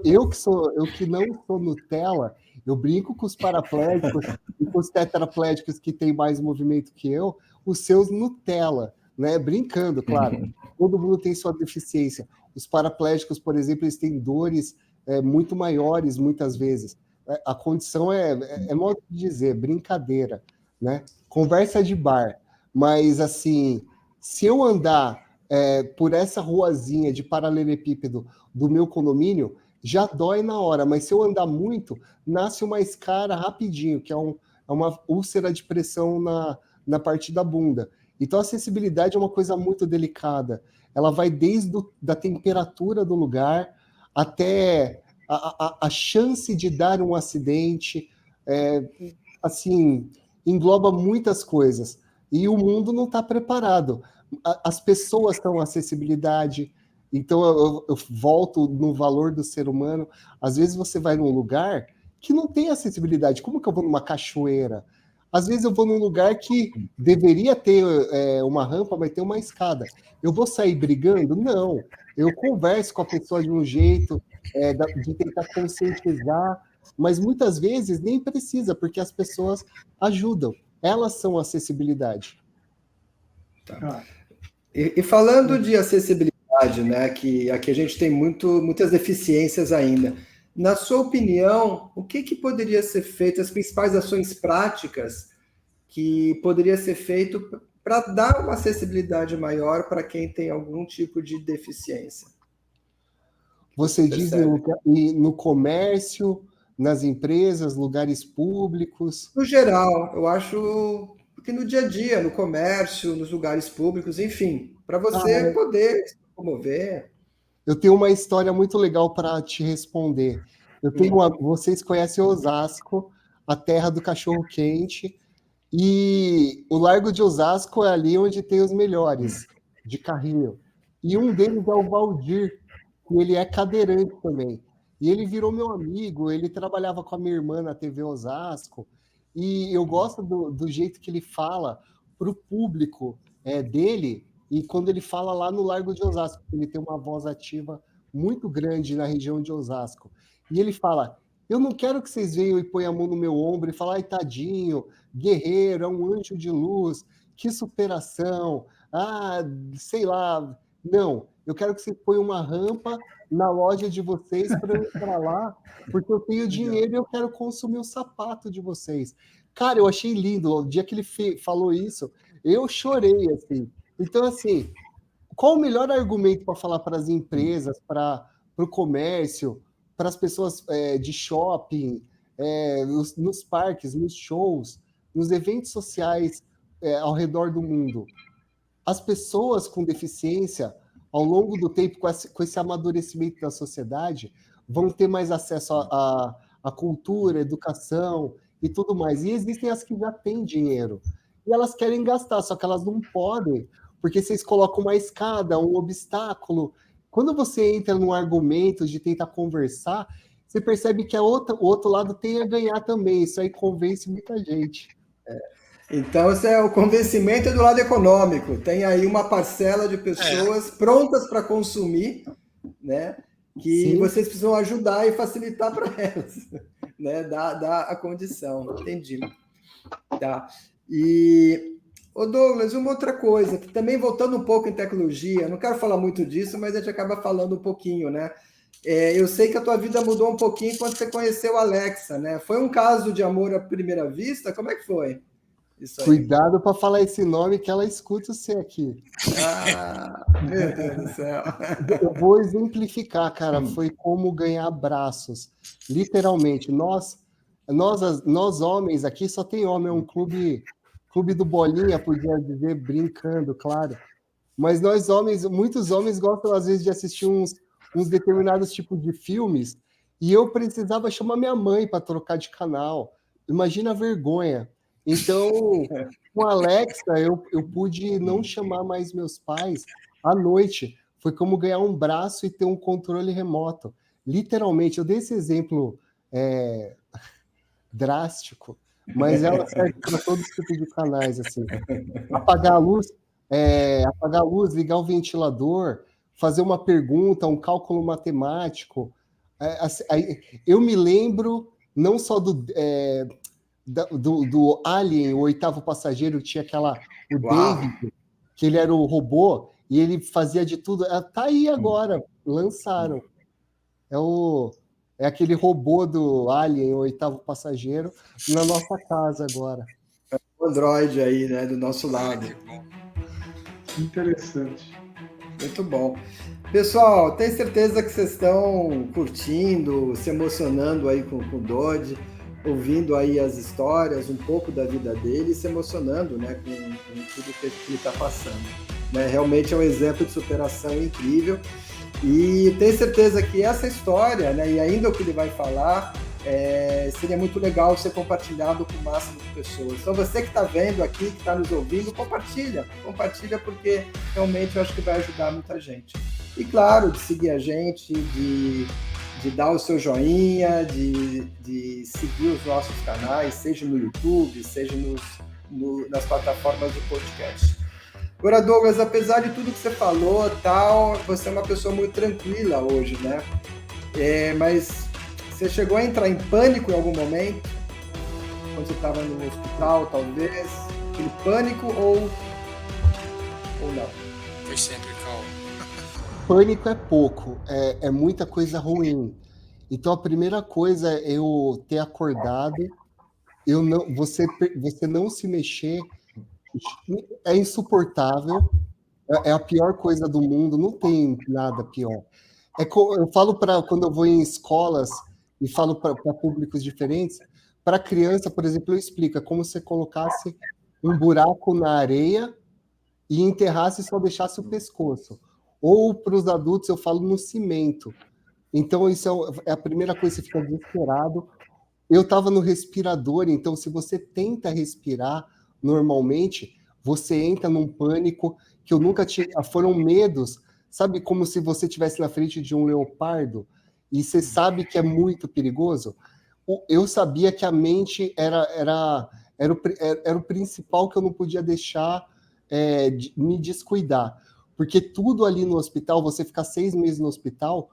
S2: Eu que não sou Nutella, eu brinco com os paraplégicos e com os tetraplégicos que têm mais movimento que eu, os seus Nutella, né? Brincando, claro. Todo mundo tem sua deficiência. Os paraplégicos, por exemplo, eles têm dores muito maiores, muitas vezes. A condição é modo de dizer, brincadeira, né? Conversa de bar. Mas, assim, se eu andar por essa ruazinha de paralelepípedo do meu condomínio, já dói na hora, mas se eu andar muito, nasce uma escara rapidinho, que é uma úlcera de pressão na parte da bunda. Então, a acessibilidade é uma coisa muito delicada. Ela vai desde da temperatura do lugar até a chance de dar um acidente, assim, engloba muitas coisas. E o mundo não está preparado. As pessoas estão acessibilidade. Então, eu volto no valor do ser humano. Às vezes você vai num lugar que não tem acessibilidade. Como que eu vou numa cachoeira? Às vezes eu vou num lugar que deveria ter uma rampa, mas tem uma escada. Eu vou sair brigando? Não. Eu converso com a pessoa de um jeito, de tentar conscientizar, mas muitas vezes nem precisa, porque as pessoas ajudam. Elas são acessibilidade.
S1: Tá. E falando de acessibilidade, né, que aqui a gente tem muitas deficiências ainda. Na sua opinião, o que poderia ser feito, as principais ações práticas que poderia ser feito para dar uma acessibilidade maior para quem tem algum tipo de deficiência?
S2: Você diz no comércio, nas empresas, lugares públicos?
S1: No geral, eu acho que no dia a dia, no comércio, nos lugares públicos, enfim, para você poder se promover.
S2: Eu tenho uma história muito legal para te responder. Vocês conhecem Osasco, a terra do cachorro-quente, e o Largo de Osasco é ali onde tem os melhores de carrinho. E um deles é o Valdir, que ele é cadeirante também. E ele virou meu amigo, ele trabalhava com a minha irmã na TV Osasco, e eu gosto do jeito que ele fala para o público dele, e quando ele fala lá no Largo de Osasco, ele tem uma voz ativa muito grande na região de Osasco. E ele fala, eu não quero que vocês venham e ponham a mão no meu ombro e falem, ai, tadinho, guerreiro, é um anjo de luz, que superação, sei lá. Não, eu quero que vocês ponham uma rampa na loja de vocês para eu entrar lá, porque eu tenho dinheiro e eu quero consumir o sapato de vocês. Cara, eu achei lindo. O dia que ele falou isso, eu chorei, assim. Então, assim, qual o melhor argumento para falar para as empresas, para o comércio, para as pessoas de shopping, nos parques, nos shows, nos eventos sociais ao redor do mundo? As pessoas com deficiência, ao longo do tempo, com esse amadurecimento da sociedade, vão ter mais acesso à cultura, educação e tudo mais. E existem as que já têm dinheiro. E elas querem gastar, só que elas não podem, porque vocês colocam uma escada, um obstáculo. Quando você entra num argumento de tentar conversar, você percebe que o outro lado tem a ganhar também. Isso aí convence muita gente.
S1: Então, esse é o convencimento do lado econômico. Tem aí uma parcela de pessoas prontas para consumir, né? Que vocês precisam ajudar e facilitar para elas, né? Dar a condição. Entendi. Tá. E, Douglas, uma outra coisa, que também voltando um pouco em tecnologia, não quero falar muito disso, mas a gente acaba falando um pouquinho, né? Eu sei que a tua vida mudou um pouquinho quando você conheceu a Alexa, né? Foi um caso de amor à primeira vista? Como é que foi? Isso aí.
S2: Cuidado para falar esse nome que ela escuta você aqui.
S1: Meu Deus do céu.
S2: Eu vou exemplificar, cara. Foi como ganhar abraços. Literalmente. Nós homens aqui, só tem homem. É um clube do Bolinha, podia dizer, brincando, claro. Mas nós homens, muitos homens gostam às vezes de assistir uns determinados tipos de filmes, e eu precisava chamar minha mãe para trocar de canal. Imagina a vergonha. Então, com a Alexa, eu pude não chamar mais meus pais à noite. Foi como ganhar um braço e ter um controle remoto. Literalmente, eu dei esse exemplo drástico, mas ela serve para todos os tipos de canais. Assim. Apagar a luz, ligar o ventilador, fazer uma pergunta, um cálculo matemático. Eu me lembro não só do Alien, o oitavo passageiro, que tinha o David, que ele era o robô, e ele fazia de tudo. Tá aí agora, lançaram. É aquele robô do Alien, o oitavo passageiro, na nossa casa agora.
S1: O Android aí, né, do nosso lado.
S3: Interessante.
S1: Muito bom. Pessoal, tenho certeza que vocês estão curtindo, se emocionando aí com o Dodi, ouvindo aí as histórias, um pouco da vida dele, se emocionando, né, com tudo que ele está passando. Né? Realmente é um exemplo de superação incrível. E tenho certeza que essa história, né, e ainda o que ele vai falar, seria muito legal ser compartilhado com o máximo de pessoas. Então você que está vendo aqui, que está nos ouvindo, compartilha porque realmente eu acho que vai ajudar muita gente. E claro, de seguir a gente, de dar o seu joinha, de seguir os nossos canais, seja no YouTube, seja nas plataformas de podcast. Agora, Douglas, apesar de tudo que você falou, você é uma pessoa muito tranquila hoje, né? Mas você chegou a entrar em pânico em algum momento? Quando você estava no hospital, talvez? Aquele pânico ou não?
S4: Foi sempre calmo.
S2: Pânico é pouco, é muita coisa ruim. Então, a primeira coisa é eu ter acordado, você não se mexer, é insuportável, é a pior coisa do mundo, não tem nada pior. Eu falo quando eu vou em escolas e falo para públicos diferentes, para criança, por exemplo, eu explico, é como se você colocasse um buraco na areia e enterrasse e só deixasse o pescoço. Ou para os adultos eu falo no cimento. Então isso é a primeira coisa, você fica desesperado. Eu estava no respirador, então se você tenta respirar normalmente, você entra num pânico que eu nunca tinha. Foram medos, sabe, como se você estivesse na frente de um leopardo e você sabe que é muito perigoso. Eu sabia que a mente era o principal que eu não podia deixar me descuidar. Porque tudo ali no hospital, você ficar 6 meses no hospital,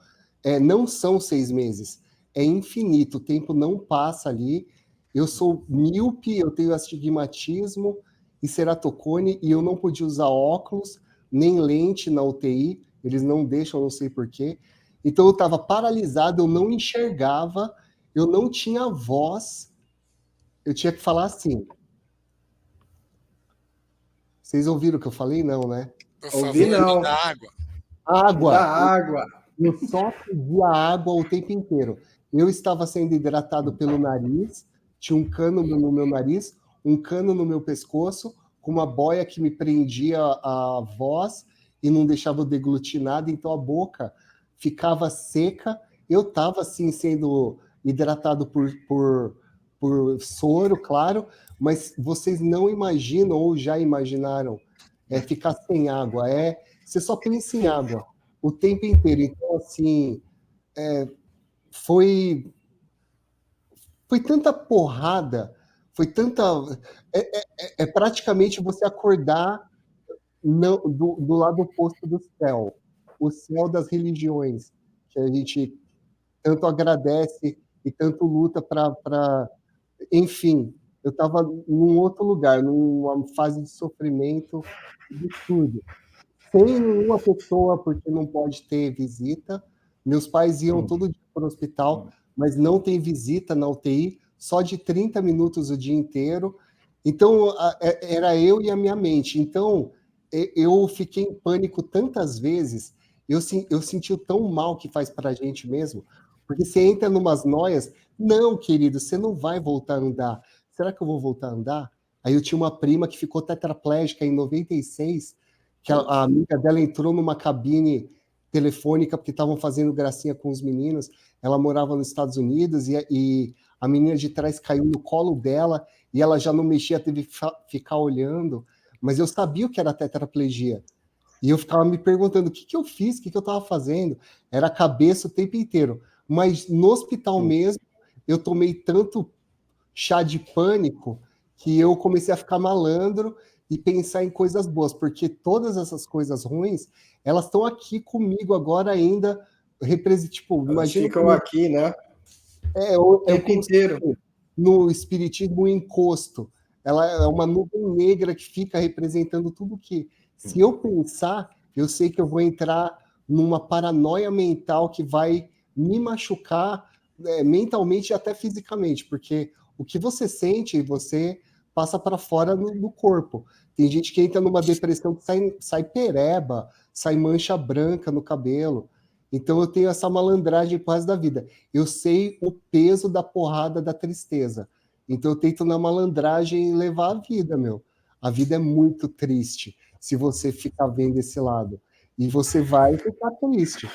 S2: não são 6 meses. É infinito, o tempo não passa ali. Eu sou míope, eu tenho astigmatismo e ceratocone, e eu não podia usar óculos, nem lente na UTI, eles não deixam, não sei porquê. Então eu estava paralisado, eu não enxergava, eu não tinha voz, eu tinha que falar assim. Vocês ouviram o que eu falei? Não, né?
S4: Por favor,
S1: Ouvi não.
S4: da água.
S2: Água!
S1: Da água!
S2: Eu só pedia água o tempo inteiro. Eu estava sendo hidratado pelo nariz, tinha um cano no meu nariz, um cano no meu pescoço, com uma boia que me prendia a voz e não deixava eu deglutir nada, então a boca ficava seca. Eu estava, assim, sendo hidratado por soro, claro, mas vocês não imaginam ou já imaginaram ficar sem água. Você só pensa em água o tempo inteiro. Então, assim, foi tanta porrada, foi tanta... praticamente você acordar do lado oposto do céu, o céu das religiões, que a gente tanto agradece e tanto luta para... Enfim, eu estava num outro lugar, numa fase de sofrimento de tudo. Sem nenhuma pessoa, porque não pode ter visita. Meus pais iam todo dia para o hospital, mas não tem visita na UTI, só de 30 minutos o dia inteiro. Então, era eu e a minha mente. Então, eu fiquei em pânico tantas vezes, eu senti o tão mal que faz para a gente mesmo, porque você entra numas noias, não, querido, você não vai voltar a andar. Será que eu vou voltar a andar? Aí eu tinha uma prima que ficou tetraplégica em 96, que a amiga dela entrou numa cabine telefônica porque estavam fazendo gracinha com os meninos. Ela morava nos Estados Unidos e a menina de trás caiu no colo dela e ela já não mexia, teve que ficar olhando. Mas eu sabia o que era tetraplegia. E eu ficava me perguntando o que eu fiz, o que eu estava fazendo. Era a cabeça o tempo inteiro. Mas no hospital mesmo, eu tomei tanto chá de pânico que eu comecei a ficar malandro e pensar em coisas boas, porque todas essas coisas ruins, elas estão aqui comigo agora ainda, tipo,
S1: Elas
S2: imagina
S1: ficam aqui, né?
S2: o
S1: tempo inteiro.
S2: No espiritismo, o encosto. Ela é uma nuvem negra que fica representando tudo que, se eu pensar, eu sei que eu vou entrar numa paranoia mental que vai me machucar mentalmente e até fisicamente, porque o que você sente, você passa para fora do corpo. Tem gente que entra numa depressão que sai pereba, sai mancha branca no cabelo. Então eu tenho essa malandragem por resto da vida. Eu sei o peso da porrada da tristeza. Então eu tento na malandragem levar a vida, meu. A vida é muito triste se você ficar vendo esse lado. E você vai ficar triste.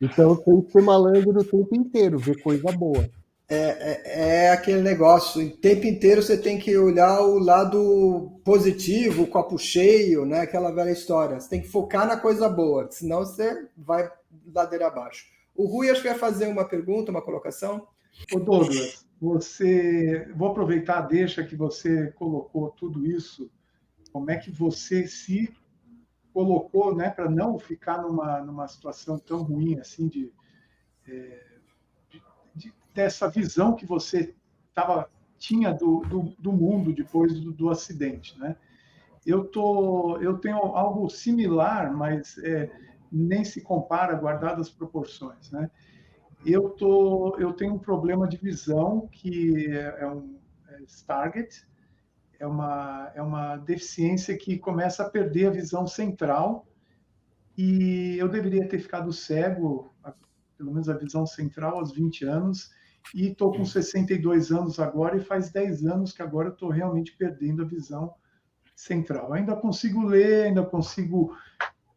S2: Então eu tenho que ser malandro o tempo inteiro, ver coisa boa.
S1: É aquele negócio, o tempo inteiro você tem que olhar o lado positivo, o copo cheio, né? Aquela velha história. Você tem que focar na coisa boa, senão você vai ladeira abaixo. O Rui acho que vai fazer uma pergunta, uma colocação.
S3: Ô Douglas, vou aproveitar a deixa que você colocou tudo isso, como é que você se colocou, né, para não ficar numa situação tão ruim assim dessa visão que você tinha do mundo depois do acidente, né? Eu tenho algo similar, mas nem se compara, guardado as proporções, né? eu tenho um problema de visão que é um Stargardt, é uma deficiência que começa a perder a visão central, e eu deveria ter ficado cego, pelo menos a visão central, aos 20 anos, e estou com 62 anos agora, e faz 10 anos que agora estou realmente perdendo a visão central. Ainda consigo ler, ainda consigo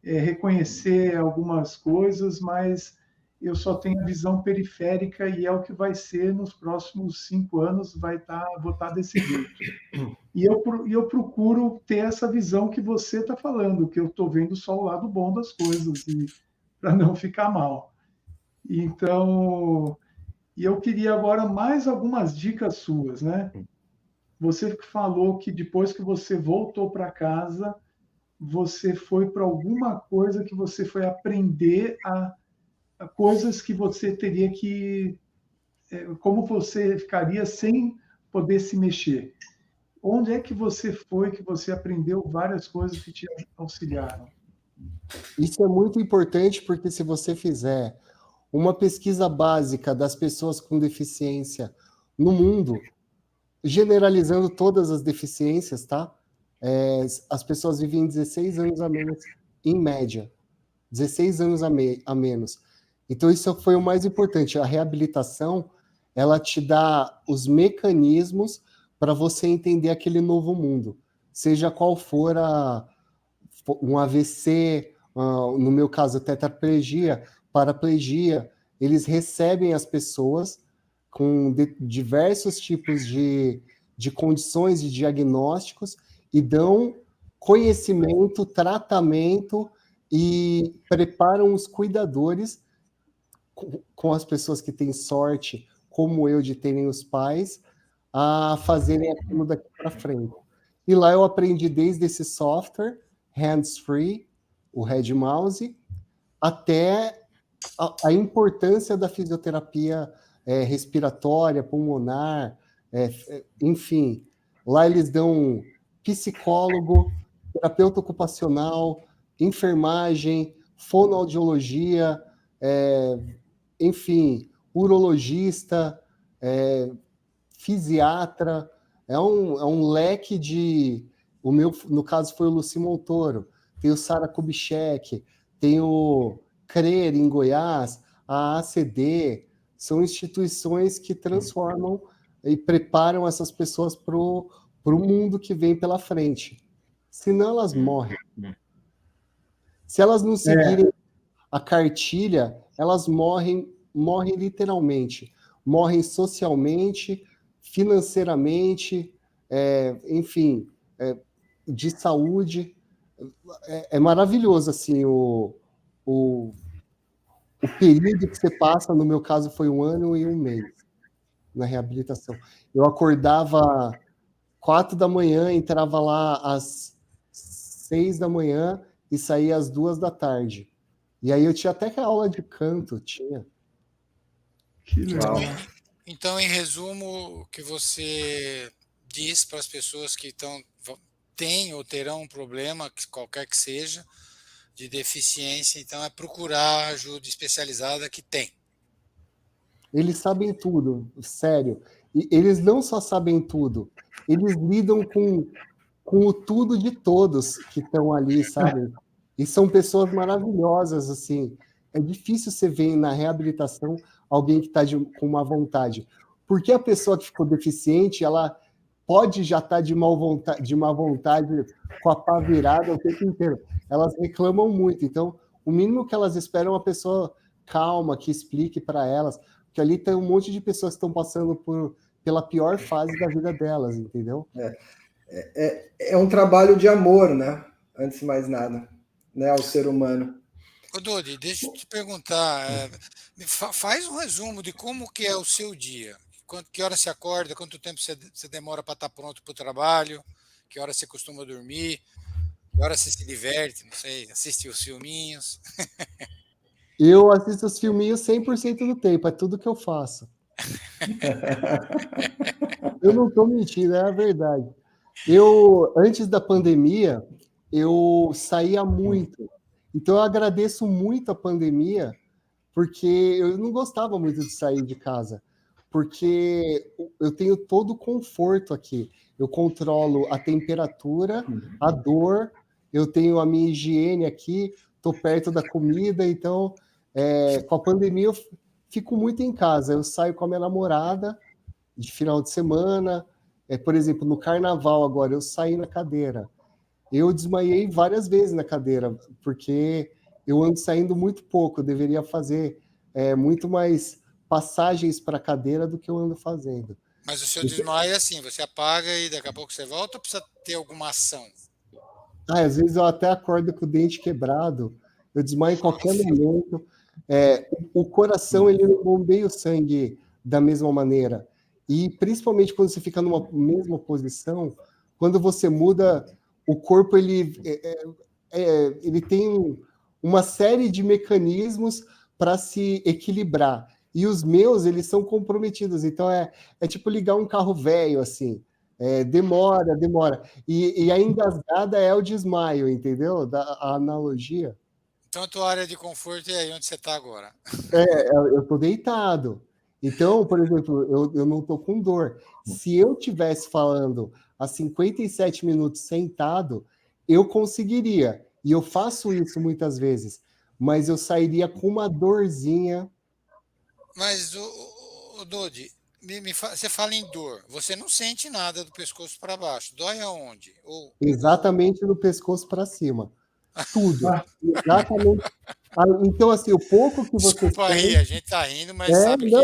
S3: reconhecer algumas coisas, mas eu só tenho a visão periférica, e é o que vai ser nos próximos 5 anos, vou estar desse jeito. E eu procuro ter essa visão que você está falando, que eu estou vendo só o lado bom das coisas, para não ficar mal. Então, eu queria agora mais algumas dicas suas, né? Você falou que depois que você voltou para casa, você foi para alguma coisa que você foi aprender a coisas que você teria que... Como você ficaria sem poder se mexer? Onde é que você foi que você aprendeu várias coisas que te auxiliaram?
S2: Isso é muito importante, porque se você fizer uma pesquisa básica das pessoas com deficiência no mundo, generalizando todas as deficiências, tá? As pessoas vivem 16 anos a menos, em média. 16 anos a menos. Então, isso foi o mais importante. A reabilitação, ela te dá os mecanismos para você entender aquele novo mundo. Seja qual for um AVC, no meu caso, tetraplegia, paraplegia, eles recebem as pessoas com diversos tipos de condições, de diagnósticos, e dão conhecimento, tratamento e preparam os cuidadores com as pessoas que têm sorte, como eu, de terem os pais, a fazerem aquilo daqui para frente. E lá eu aprendi desde esse software, hands-free, o Red Mouse, até a importância da fisioterapia respiratória, pulmonar, enfim. Lá eles dão psicólogo, terapeuta ocupacional, enfermagem, fonoaudiologia, enfim, urologista, fisiatra. É um leque de... O meu, no caso, foi o Luci Montoro, tem o Sara Kubitschek, tem o CRER em Goiás, a ACD, são instituições que transformam e preparam essas pessoas para o mundo que vem pela frente. Senão elas morrem. Se elas não seguirem a cartilha, elas morrem literalmente. Morrem socialmente, financeiramente, enfim, de saúde. É maravilhoso, assim, o período que você passa. No meu caso, foi 1 ano e 1 mês na reabilitação. Eu acordava 4 da manhã, entrava lá às 6 da manhã e saía às 2 da tarde. E aí eu tinha até que a aula de canto, tinha.
S3: Que legal.
S4: Então, em resumo, o que você diz para as pessoas que têm ou terão um problema, qualquer que seja, de deficiência, então é procurar ajuda especializada que tem.
S2: Eles sabem tudo, sério. E eles não só sabem tudo, eles lidam com o tudo de todos que estão ali, sabe? E são pessoas maravilhosas, assim. É difícil você ver na reabilitação alguém que está com uma vontade. Porque a pessoa que ficou deficiente, ela pode já estar de má vontade, com a pá virada o tempo inteiro. Elas reclamam muito. Então, o mínimo que elas esperam é uma pessoa calma, que explique para elas. Porque ali tem um monte de pessoas que estão passando pela pior fase da vida delas, entendeu?
S1: É um trabalho de amor, né? Antes de mais nada, né? Ao ser humano.
S4: Ô, Dodi, deixa eu te perguntar, faz um resumo de como que é o seu dia. Que hora você acorda, quanto tempo você demora para estar pronto para o trabalho, que hora você costuma dormir, que hora você se diverte, não sei, assiste os filminhos.
S2: Eu assisto os filminhos 100% do tempo, é tudo que eu faço. Eu não estou mentindo, é a verdade. Antes da pandemia, eu saía muito. Então, eu agradeço muito a pandemia, porque eu não gostava muito de sair de casa, porque eu tenho todo o conforto aqui. Eu controlo a temperatura, a dor, eu tenho a minha higiene aqui, estou perto da comida, então, com a pandemia eu fico muito em casa. Eu saio com a minha namorada de final de semana, por exemplo, no carnaval agora, eu saí na cadeira. Eu desmaiei várias vezes na cadeira, porque eu ando saindo muito pouco, eu deveria fazer muito mais passagens para a cadeira do que eu ando fazendo.
S4: Mas o seu desmaio é assim, você apaga e daqui a pouco você volta ou precisa ter alguma ação?
S2: Às vezes eu até acordo com o dente quebrado, eu desmaio em qualquer momento. O coração, ele não bombeia o sangue da mesma maneira. E principalmente quando você fica numa mesma posição, quando você muda, o corpo ele tem uma série de mecanismos para se equilibrar. E os meus, eles são comprometidos. Então, é tipo ligar um carro velho, assim. Demora. E a engasgada é o desmaio, entendeu? A analogia.
S4: Então, a tua área de conforto é aí onde você está agora.
S2: Eu estou deitado. Então, por exemplo, eu não estou com dor. Se eu estivesse falando há 57 minutos sentado, eu conseguiria. E eu faço isso muitas vezes. Mas eu sairia com uma dorzinha.
S4: Mas, o Dodi, você fala em dor. Você não sente nada do pescoço para baixo. Dói aonde?
S2: Exatamente no pescoço para cima. Tudo. Exatamente. Então, assim, o pouco que você
S4: Desculpa
S2: sente...
S4: rir, a gente tá rindo, mas sabe que...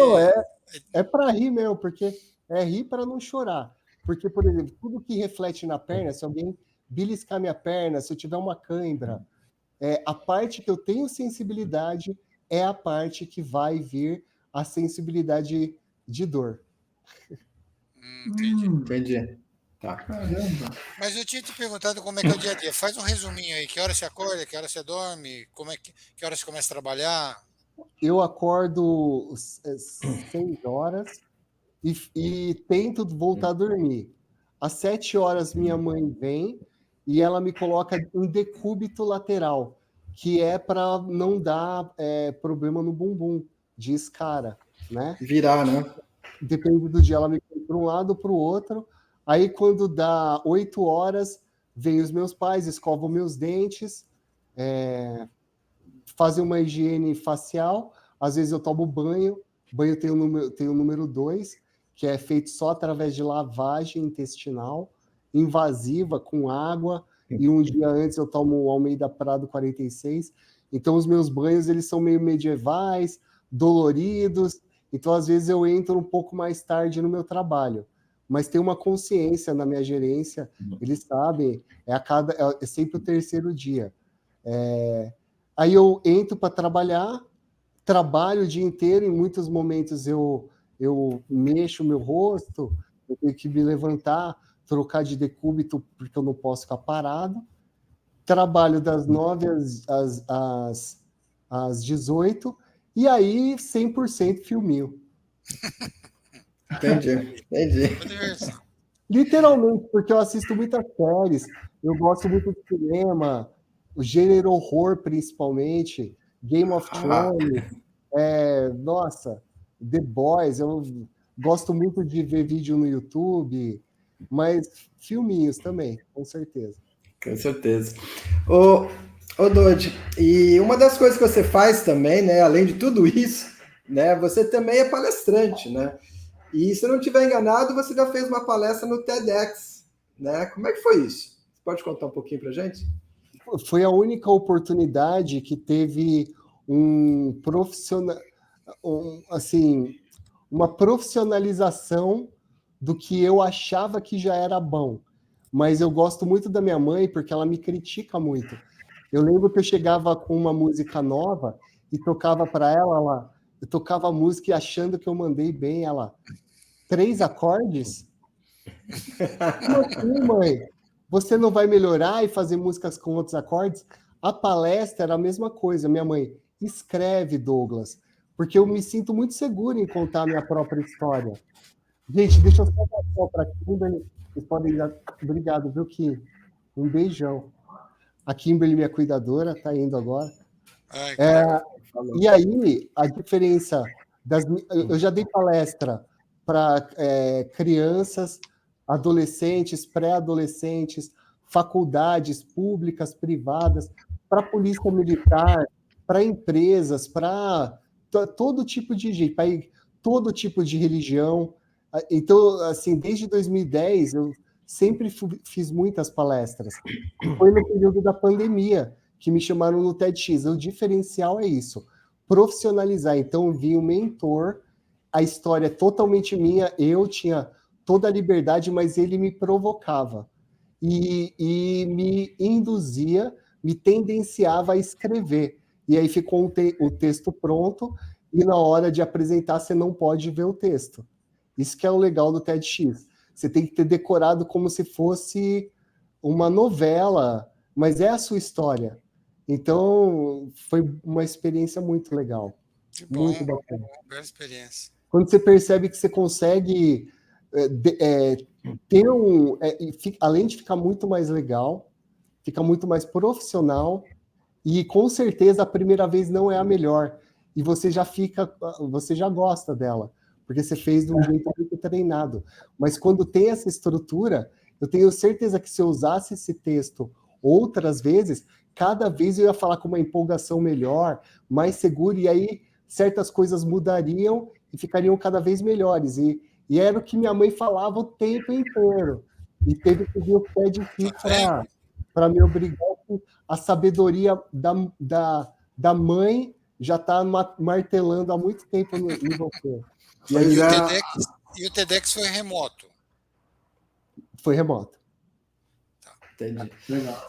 S2: É para rir mesmo, porque é rir para não chorar. Porque, por exemplo, tudo que reflete na perna, se alguém beliscar minha perna, se eu tiver uma cãibra, a parte que eu tenho sensibilidade é a parte que vai vir a sensibilidade de dor.
S1: Entendi. Tá.
S3: Caramba.
S4: Mas eu tinha te perguntado como é que é o dia a dia. Faz um resuminho aí. Que hora você acorda, que hora você dorme, que hora você começa a trabalhar?
S2: Eu acordo 6 horas e tento voltar a dormir. Às 7 horas, minha mãe vem e ela me coloca em decúbito lateral, que é para não dar problema no bumbum, de escara, né?
S1: Virar, né?
S2: Depende do dia, ela me põe para um lado ou para o outro. Aí, quando dá 8 horas, vem os meus pais, escovam meus dentes, fazem uma higiene facial. Às vezes eu tomo banho. Banho tem o número 2, que é feito só através de lavagem intestinal, invasiva, com água. E um dia antes eu tomo o Almeida Prado 46. Então, os meus banhos, eles são meio medievais, doloridos. Então, às vezes, eu entro um pouco mais tarde no meu trabalho. Mas tem uma consciência na minha gerência, eles sabem, é sempre o terceiro dia. Aí eu entro para trabalhar, trabalho o dia inteiro, em muitos momentos eu mexo o meu rosto, eu tenho que me levantar, trocar de decúbito, porque eu não posso ficar parado. Trabalho das 9 às 18, e aí 100% filminho.
S1: Entendi.
S2: Literalmente, porque eu assisto muitas séries, eu gosto muito de cinema, o gênero horror principalmente, Game of Thrones, nossa, The Boys, eu gosto muito de ver vídeo no YouTube, mas filminhos também, com certeza.
S1: Com certeza. Ô Dodi, e uma das coisas que você faz também, né, além de tudo isso, né, você também é palestrante, né? E se eu não estiver enganado, você já fez uma palestra no TEDx, né? Como é que foi isso? Você pode contar um pouquinho para a gente?
S2: Foi a única oportunidade que teve uma profissionalização do que eu achava que já era bom. Mas eu gosto muito da minha mãe porque ela me critica muito. Eu lembro que eu chegava com uma música nova e tocava para ela, eu tocava a música e achando que eu mandei bem, ela... 3 acordes? Como assim, mãe? Você não vai melhorar e fazer músicas com outros acordes? A palestra era a mesma coisa. Minha mãe, escreve, Douglas, porque eu me sinto muito seguro em contar a minha própria história. Gente, deixa eu só dar para Kimberly. Vocês podem dar... Obrigado, viu, Kim? Um beijão. A Kimberly, minha cuidadora, está indo agora.
S1: falou.
S2: E aí, a diferença eu já dei palestra para crianças, adolescentes, pré-adolescentes, faculdades públicas, privadas, para a polícia militar, para empresas, para todo tipo de gente, para todo tipo de religião. Então, assim, desde 2010, eu sempre fiz muitas palestras. Foi no período da pandemia que me chamaram no TEDx. O diferencial é isso, profissionalizar. Então, vi um mentor, a história é totalmente minha, eu tinha toda a liberdade, mas ele me provocava e me induzia, me tendenciava a escrever. E aí ficou o texto pronto, e na hora de apresentar, você não pode ver o texto. Isso que é o legal do TEDx. Você tem que ter decorado como se fosse uma novela, mas é a sua história. Então, foi uma experiência muito legal.
S4: Que
S2: Muito
S4: bom,
S2: bacana.
S4: bela experiência.
S2: Quando você percebe que você consegue ter além de ficar muito mais legal, fica muito mais profissional, e com certeza a primeira vez não é a melhor. E você já gosta dela, porque você fez de um jeito muito treinado. Mas quando tem essa estrutura, eu tenho certeza que se eu usasse esse texto outras vezes, cada vez eu ia falar com uma empolgação melhor, mais seguro, e aí certas coisas mudariam e ficariam cada vez melhores. E era o que minha mãe falava o tempo inteiro. E teve que vir o pé de fio para me obrigar. A sabedoria da mãe já está martelando há muito tempo em você.
S4: E o TEDx foi remoto?
S2: Foi remoto.
S1: Entendi.
S3: Legal.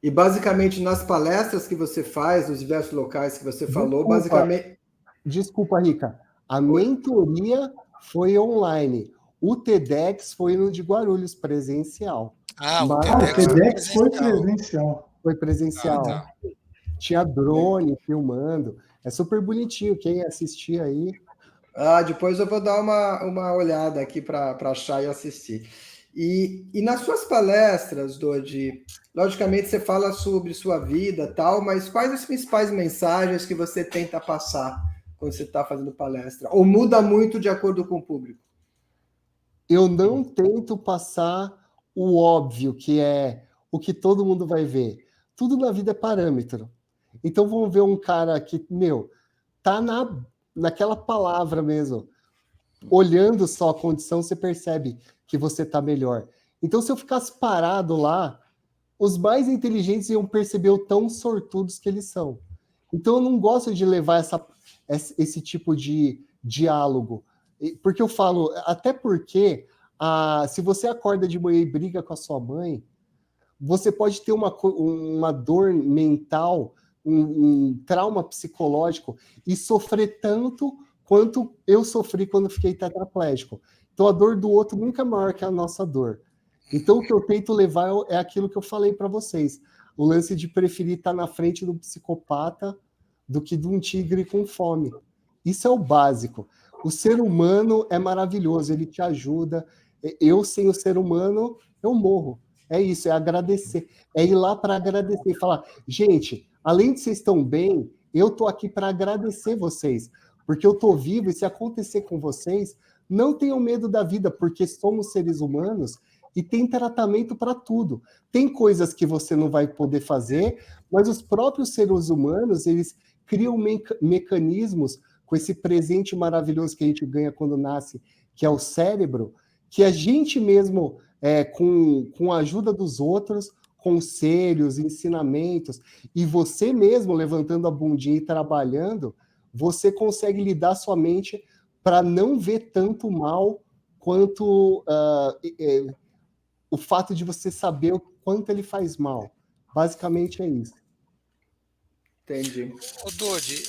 S1: E basicamente nas palestras que você faz, nos diversos locais que você falou, basicamente.
S2: Desculpa, Rica. A mentoria foi online. O TEDx foi no de Guarulhos, presencial.
S4: O
S3: TEDx foi presencial.
S2: Foi presencial.
S4: Tá.
S2: Tinha drone filmando. É super bonitinho. Quem assistir aí.
S1: Depois eu vou dar uma olhada aqui para achar e assistir. E nas suas palestras, Dodi, logicamente você fala sobre sua vida, tal, mas quais as principais mensagens que você tenta passar quando você está fazendo palestra? Ou muda muito de acordo com o público?
S2: Eu não tento passar o óbvio, que é o que todo mundo vai ver. Tudo na vida é parâmetro. Então vamos ver um cara que, tá naquela palavra mesmo. Olhando só a condição, você percebe que você tá melhor. Então, se eu ficasse parado lá, os mais inteligentes iam perceber o tão sortudos que eles são. Então, eu não gosto de levar esse tipo de diálogo. Porque eu falo, até porque se você acorda de manhã e briga com a sua mãe, você pode ter uma dor mental, um trauma psicológico e sofrer tanto quanto eu sofri quando fiquei tetraplégico. Então, a dor do outro nunca é maior que a nossa dor. Então, o que eu tento levar é aquilo que eu falei para vocês. O lance de preferir estar na frente do psicopata do que de um tigre com fome. Isso é o básico. O ser humano é maravilhoso, ele te ajuda. Eu, sem o ser humano, eu morro. É isso, é agradecer. É ir lá para agradecer e falar, gente, além de vocês estão bem, eu estou aqui para agradecer vocês, porque eu estou vivo e se acontecer com vocês, não tenham medo da vida, porque somos seres humanos e tem tratamento para tudo. Tem coisas que você não vai poder fazer, mas os próprios seres humanos, eles criam mecanismos com esse presente maravilhoso que a gente ganha quando nasce, que é o cérebro, que a gente mesmo, com a ajuda dos outros, conselhos, ensinamentos, e você mesmo levantando a bundinha e trabalhando, você consegue lidar sua mente para não ver tanto mal quanto o fato de você saber o quanto ele faz mal. Basicamente é isso.
S1: Entendi.
S4: Dodi,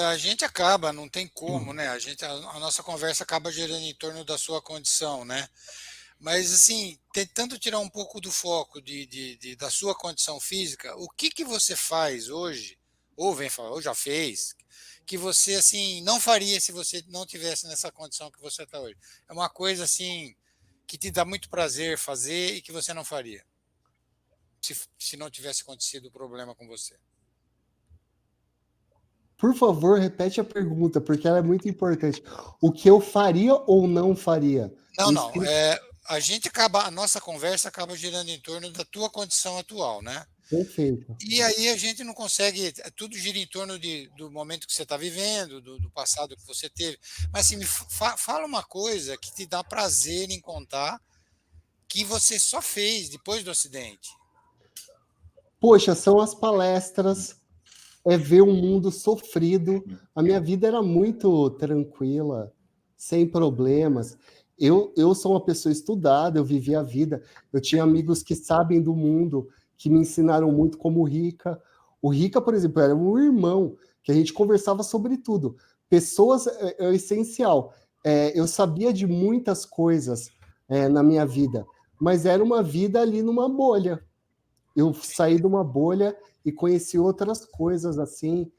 S4: a gente acaba, não tem como, né? A nossa conversa acaba girando em torno da sua condição, né? Mas, assim, tentando tirar um pouco do foco da sua condição física, o que você faz hoje, ou já fez, que você, assim, não faria se você não tivesse nessa condição que você está hoje? É uma coisa, assim, que te dá muito prazer fazer e que você não faria, se não tivesse acontecido o problema com você.
S2: Por favor, repete a pergunta, porque ela é muito importante. O que eu faria ou não faria?
S4: Não. A nossa conversa acaba girando em torno da tua condição atual, né?
S2: Perfeito.
S4: E aí a gente não consegue, tudo gira em torno do momento que você está vivendo, do passado que você teve. Mas assim, fala uma coisa que te dá prazer em contar que você só fez depois do acidente.
S2: Poxa, são as palestras, é ver um mundo sofrido. A minha vida era muito tranquila, sem problemas. Eu sou uma pessoa estudada, eu vivi a vida. Eu tinha amigos que sabem do mundo, que me ensinaram muito, como o Rica. O Rica, por exemplo, era um irmão, que a gente conversava sobre tudo. Pessoas é o essencial. Eu sabia de muitas coisas na minha vida, mas era uma vida ali numa bolha. Eu saí de uma bolha e conheci outras coisas, assim,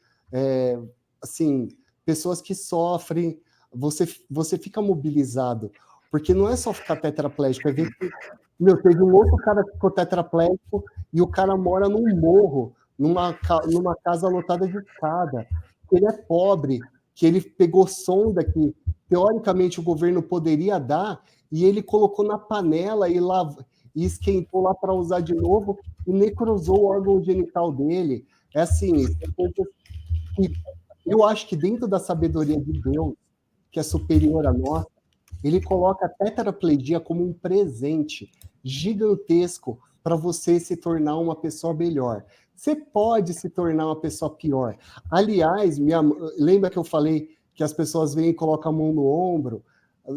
S2: pessoas que sofrem, você fica mobilizado, porque não é só ficar tetraplégico, é ver que, teve um outro cara que ficou tetraplégico e o cara mora num morro, numa casa lotada de escada, ele é pobre, que ele pegou sonda que, teoricamente, o governo poderia dar, e ele colocou na panela e esquentou lá para usar de novo, e necrosou o órgão genital dele. É assim, eu acho que dentro da sabedoria de Deus, que é superior a nós, ele coloca a tetraplegia como um presente gigantesco para você se tornar uma pessoa melhor. Você pode se tornar uma pessoa pior. Aliás, lembra que eu falei que as pessoas vêm e colocam a mão no ombro?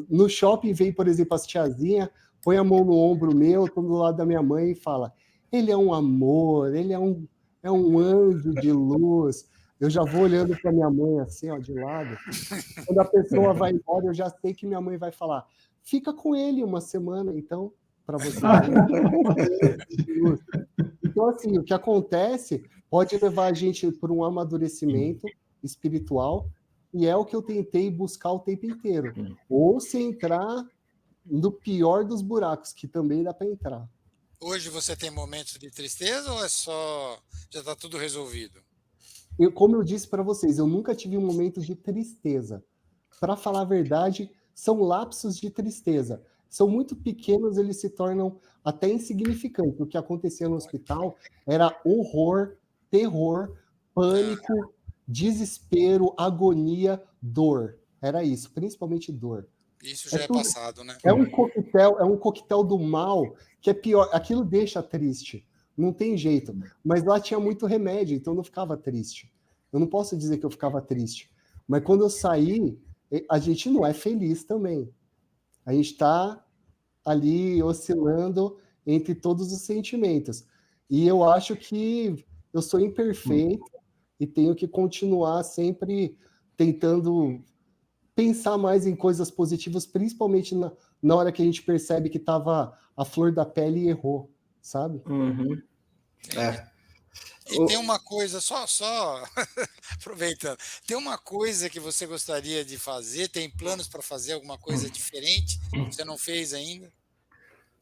S2: No shopping vem, por exemplo, as tiazinhas, põe a mão no ombro meu, estou do lado da minha mãe e fala: ele é um amor, ele é um anjo de luz. Eu já vou olhando para minha mãe assim, ó, de lado. Quando a pessoa vai embora, eu já sei que minha mãe vai falar: fica com ele uma semana, então, para você. Então, assim, o que acontece pode levar a gente para um amadurecimento espiritual, e é o que eu tentei buscar o tempo inteiro. Ou se entrar no pior dos buracos, que também dá para entrar.
S4: Hoje você tem momentos de tristeza ou já está tudo resolvido?
S2: Como eu disse para vocês, eu nunca tive um momento de tristeza. Para falar a verdade, são lapsos de tristeza. São muito pequenos, eles se tornam até insignificantes. O que acontecia no hospital era horror, terror, pânico, desespero, agonia, dor. Era isso, principalmente dor.
S4: Isso já é passado, né?
S2: É um coquetel do mal, que é pior. Aquilo deixa triste. Não tem jeito. Mas lá tinha muito remédio, então eu não ficava triste. Eu não posso dizer que eu ficava triste. Mas quando eu saí, a gente não é feliz também. A gente está ali oscilando entre todos os sentimentos. E eu acho que eu sou imperfeito e tenho que continuar sempre tentando pensar mais em coisas positivas, principalmente na hora que a gente percebe que estava a flor da pele e errou, sabe?
S1: Uhum.
S4: E tem uma coisa, só aproveitando, tem uma coisa que você gostaria de fazer, tem planos para fazer alguma coisa diferente que você não fez ainda?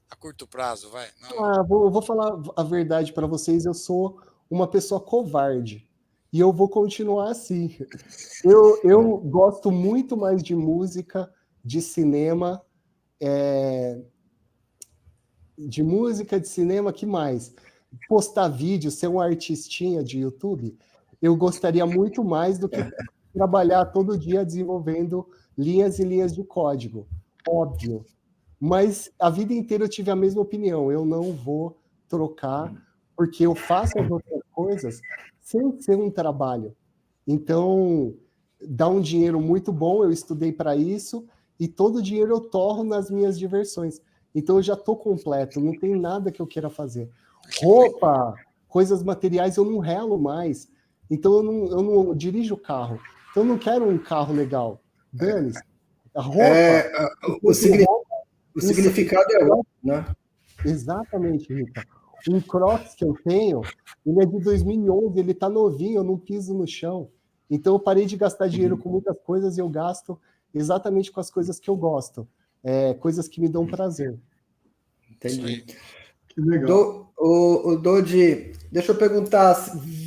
S4: A curto prazo, vai? Não.
S2: Vou falar a verdade para vocês, eu sou uma pessoa covarde. E eu vou continuar assim. Eu gosto muito mais de música, de cinema, que mais? Postar vídeo, ser um artistinha de YouTube, eu gostaria muito mais do que trabalhar todo dia desenvolvendo linhas e linhas de código. Óbvio. Mas a vida inteira eu tive a mesma opinião. Eu não vou trocar, porque eu faço as outras coisas sem ser um trabalho. Então, dá um dinheiro muito bom, eu estudei para isso, e todo o dinheiro eu torro nas minhas diversões. Então, eu já estou completo, não tem nada que eu queira fazer. Roupa, coisas materiais, eu não relo mais. Então, eu não dirijo carro. Então, eu não quero um carro legal. Dane-se. A roupa...
S1: O significado é outro, né?
S2: Exatamente, Rita. Um Crocs que eu tenho, ele é de 2011, ele tá novinho, eu não piso no chão. Então eu parei de gastar dinheiro com muitas coisas e eu gasto exatamente com as coisas que eu gosto. Coisas que me dão prazer.
S1: Entendi.
S3: Que legal.
S1: Dodi, deixa eu perguntar,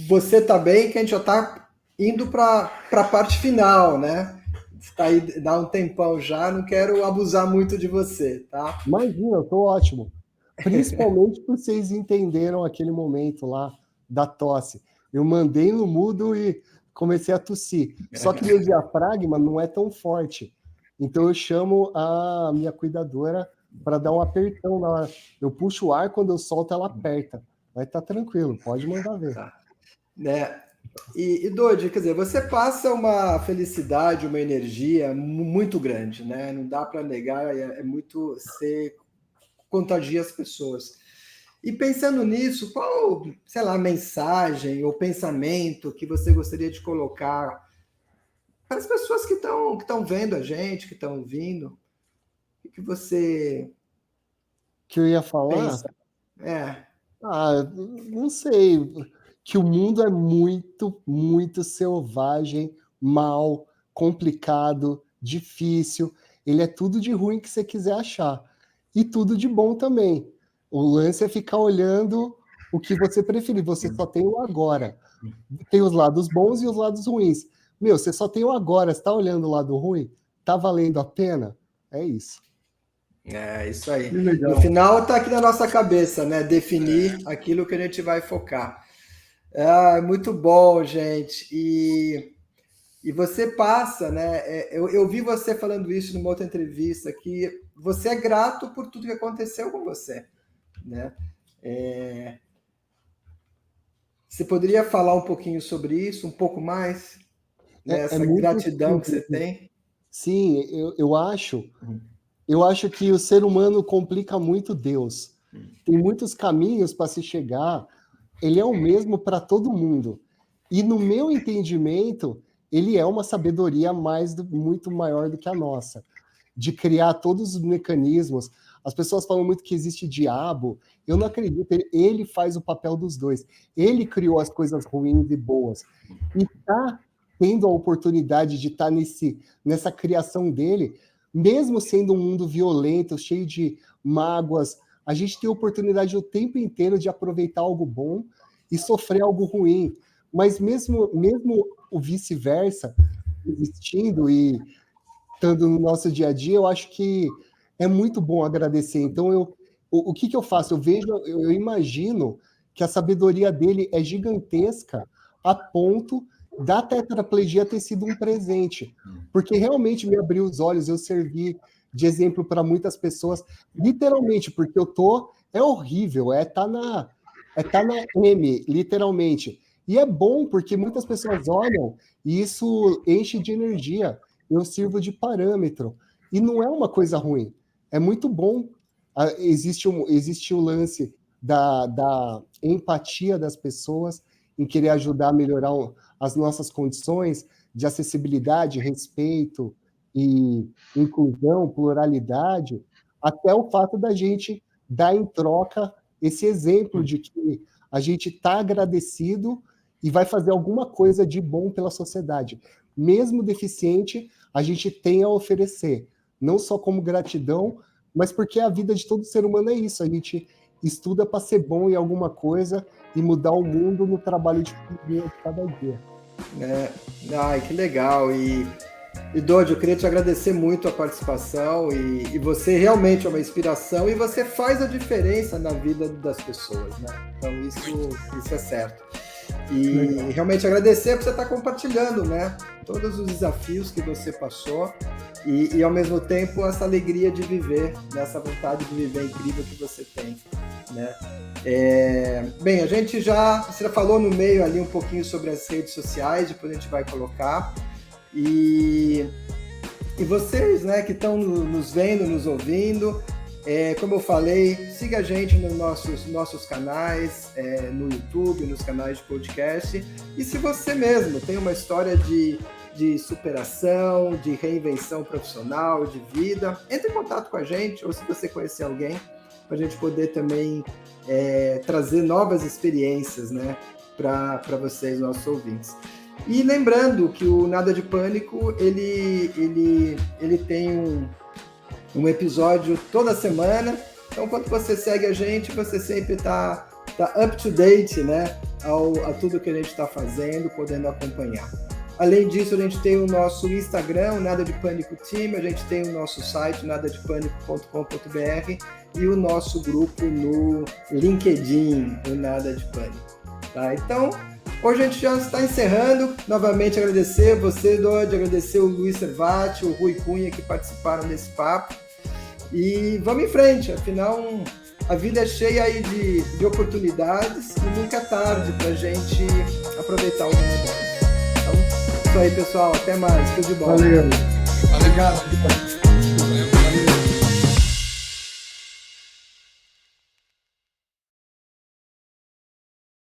S1: você tá bem? Que a gente já tá indo para a parte final, né? Está aí, dá um tempão já, não quero abusar muito de você, tá?
S2: Imagina, eu tô ótimo. Principalmente porque vocês entenderam aquele momento lá da tosse. Eu mandei no mudo e comecei a tossir. Só que meu diafragma não é tão forte. Então eu chamo a minha cuidadora para dar um apertão na hora. Eu puxo o ar, quando eu solto, ela aperta. Vai estar tranquilo, pode mandar ver.
S1: Tá. Né? E Dodi, quer dizer, você passa uma felicidade, uma energia muito grande, né? Não dá para negar, é muito, você contagia as pessoas. E pensando nisso, qual, sei lá, mensagem ou pensamento que você gostaria de colocar para as pessoas que estão vendo a gente, que estão ouvindo? O que você
S2: Que eu ia falar?
S1: pensa?
S2: Não sei. Que o mundo é muito, muito selvagem, mal, complicado, difícil. Ele é tudo de ruim que você quiser achar. E tudo de bom também. O lance é ficar olhando o que você preferir. Você só tem o agora. Tem os lados bons e os lados ruins. Você só tem o agora. Você está olhando o lado ruim? Tá valendo a pena? É isso.
S1: É isso aí. No final está aqui na nossa cabeça, né? Definir aquilo que a gente vai focar. Muito bom, gente. E você passa, né? Eu vi você falando isso numa outra entrevista, que você é grato por tudo que aconteceu com você, né? Você poderia falar um pouquinho sobre isso, um pouco mais? Essa gratidão que você tem?
S2: Sim, eu acho que o ser humano complica muito Deus. Tem muitos caminhos para se chegar. Ele é o mesmo para todo mundo. E no meu entendimento, ele é uma sabedoria muito maior do que a nossa, de criar todos os mecanismos. As pessoas falam muito que existe diabo. Eu não acredito. Ele faz o papel dos dois. Ele criou as coisas ruins e boas. E está tendo a oportunidade de estar nessa criação dele, mesmo sendo um mundo violento, cheio de mágoas, a gente tem a oportunidade o tempo inteiro de aproveitar algo bom e sofrer algo ruim. Mas mesmo o vice-versa, existindo e estando no nosso dia a dia, eu acho que é muito bom agradecer. Então, o que eu faço? Eu imagino que a sabedoria dele é gigantesca a ponto da tetraplegia ter sido um presente. Porque realmente me abriu os olhos, eu servi de exemplo para muitas pessoas, literalmente, porque é horrível, tá na M, literalmente. E é bom, porque muitas pessoas olham e isso enche de energia. Eu sirvo de parâmetro. E não é uma coisa ruim. É muito bom. Existe o lance da empatia das pessoas em querer ajudar a melhorar as nossas condições de acessibilidade, respeito e inclusão, pluralidade, até o fato da gente dar em troca esse exemplo de que a gente está agradecido e vai fazer alguma coisa de bom pela sociedade. Mesmo deficiente, a gente tem a oferecer, não só como gratidão, mas porque a vida de todo ser humano é isso, a gente estuda para ser bom em alguma coisa e mudar o mundo no trabalho de cada dia.
S1: Ai, que legal. E Dodi, eu queria te agradecer muito a participação e você realmente é uma inspiração e você faz a diferença na vida das pessoas, né? Então isso é certo. E realmente agradecer por você estar compartilhando, né? Todos os desafios que você passou e ao mesmo tempo essa alegria de viver, essa vontade de viver incrível que você tem, né? Bem, você já falou no meio ali um pouquinho sobre as redes sociais, depois a gente vai colocar. E vocês, né, que estão nos vendo, nos ouvindo, como eu falei, siga a gente nos nossos canais, no YouTube, nos canais de podcast. E se você mesmo tem uma história de superação, de reinvenção profissional, de vida, entre em contato com a gente, ou se você conhecer alguém, para a gente poder também trazer novas experiências, né, para vocês, nossos ouvintes. E lembrando que o Nada de Pânico, ele tem um episódio toda semana, então quando você segue a gente, você sempre está up to date, né, a tudo que a gente está fazendo, podendo acompanhar. Além disso, a gente tem o nosso Instagram, Nada de Pânico Time, a gente tem o nosso site, nadadepânico.com.br, e o nosso grupo no LinkedIn, o Nada de Pânico. Tá? Então, hoje a gente já está encerrando. Novamente agradecer você, Dodi, agradecer o Luiz Servati, o Rui Cunha, que participaram desse papo. E vamos em frente, afinal, a vida é cheia aí de oportunidades e nunca é tarde para a gente aproveitar o mundo. Então, isso aí, pessoal. Até mais. Tudo de bom.
S3: Valeu.
S4: Valeu.
S3: Obrigado.
S4: Valeu.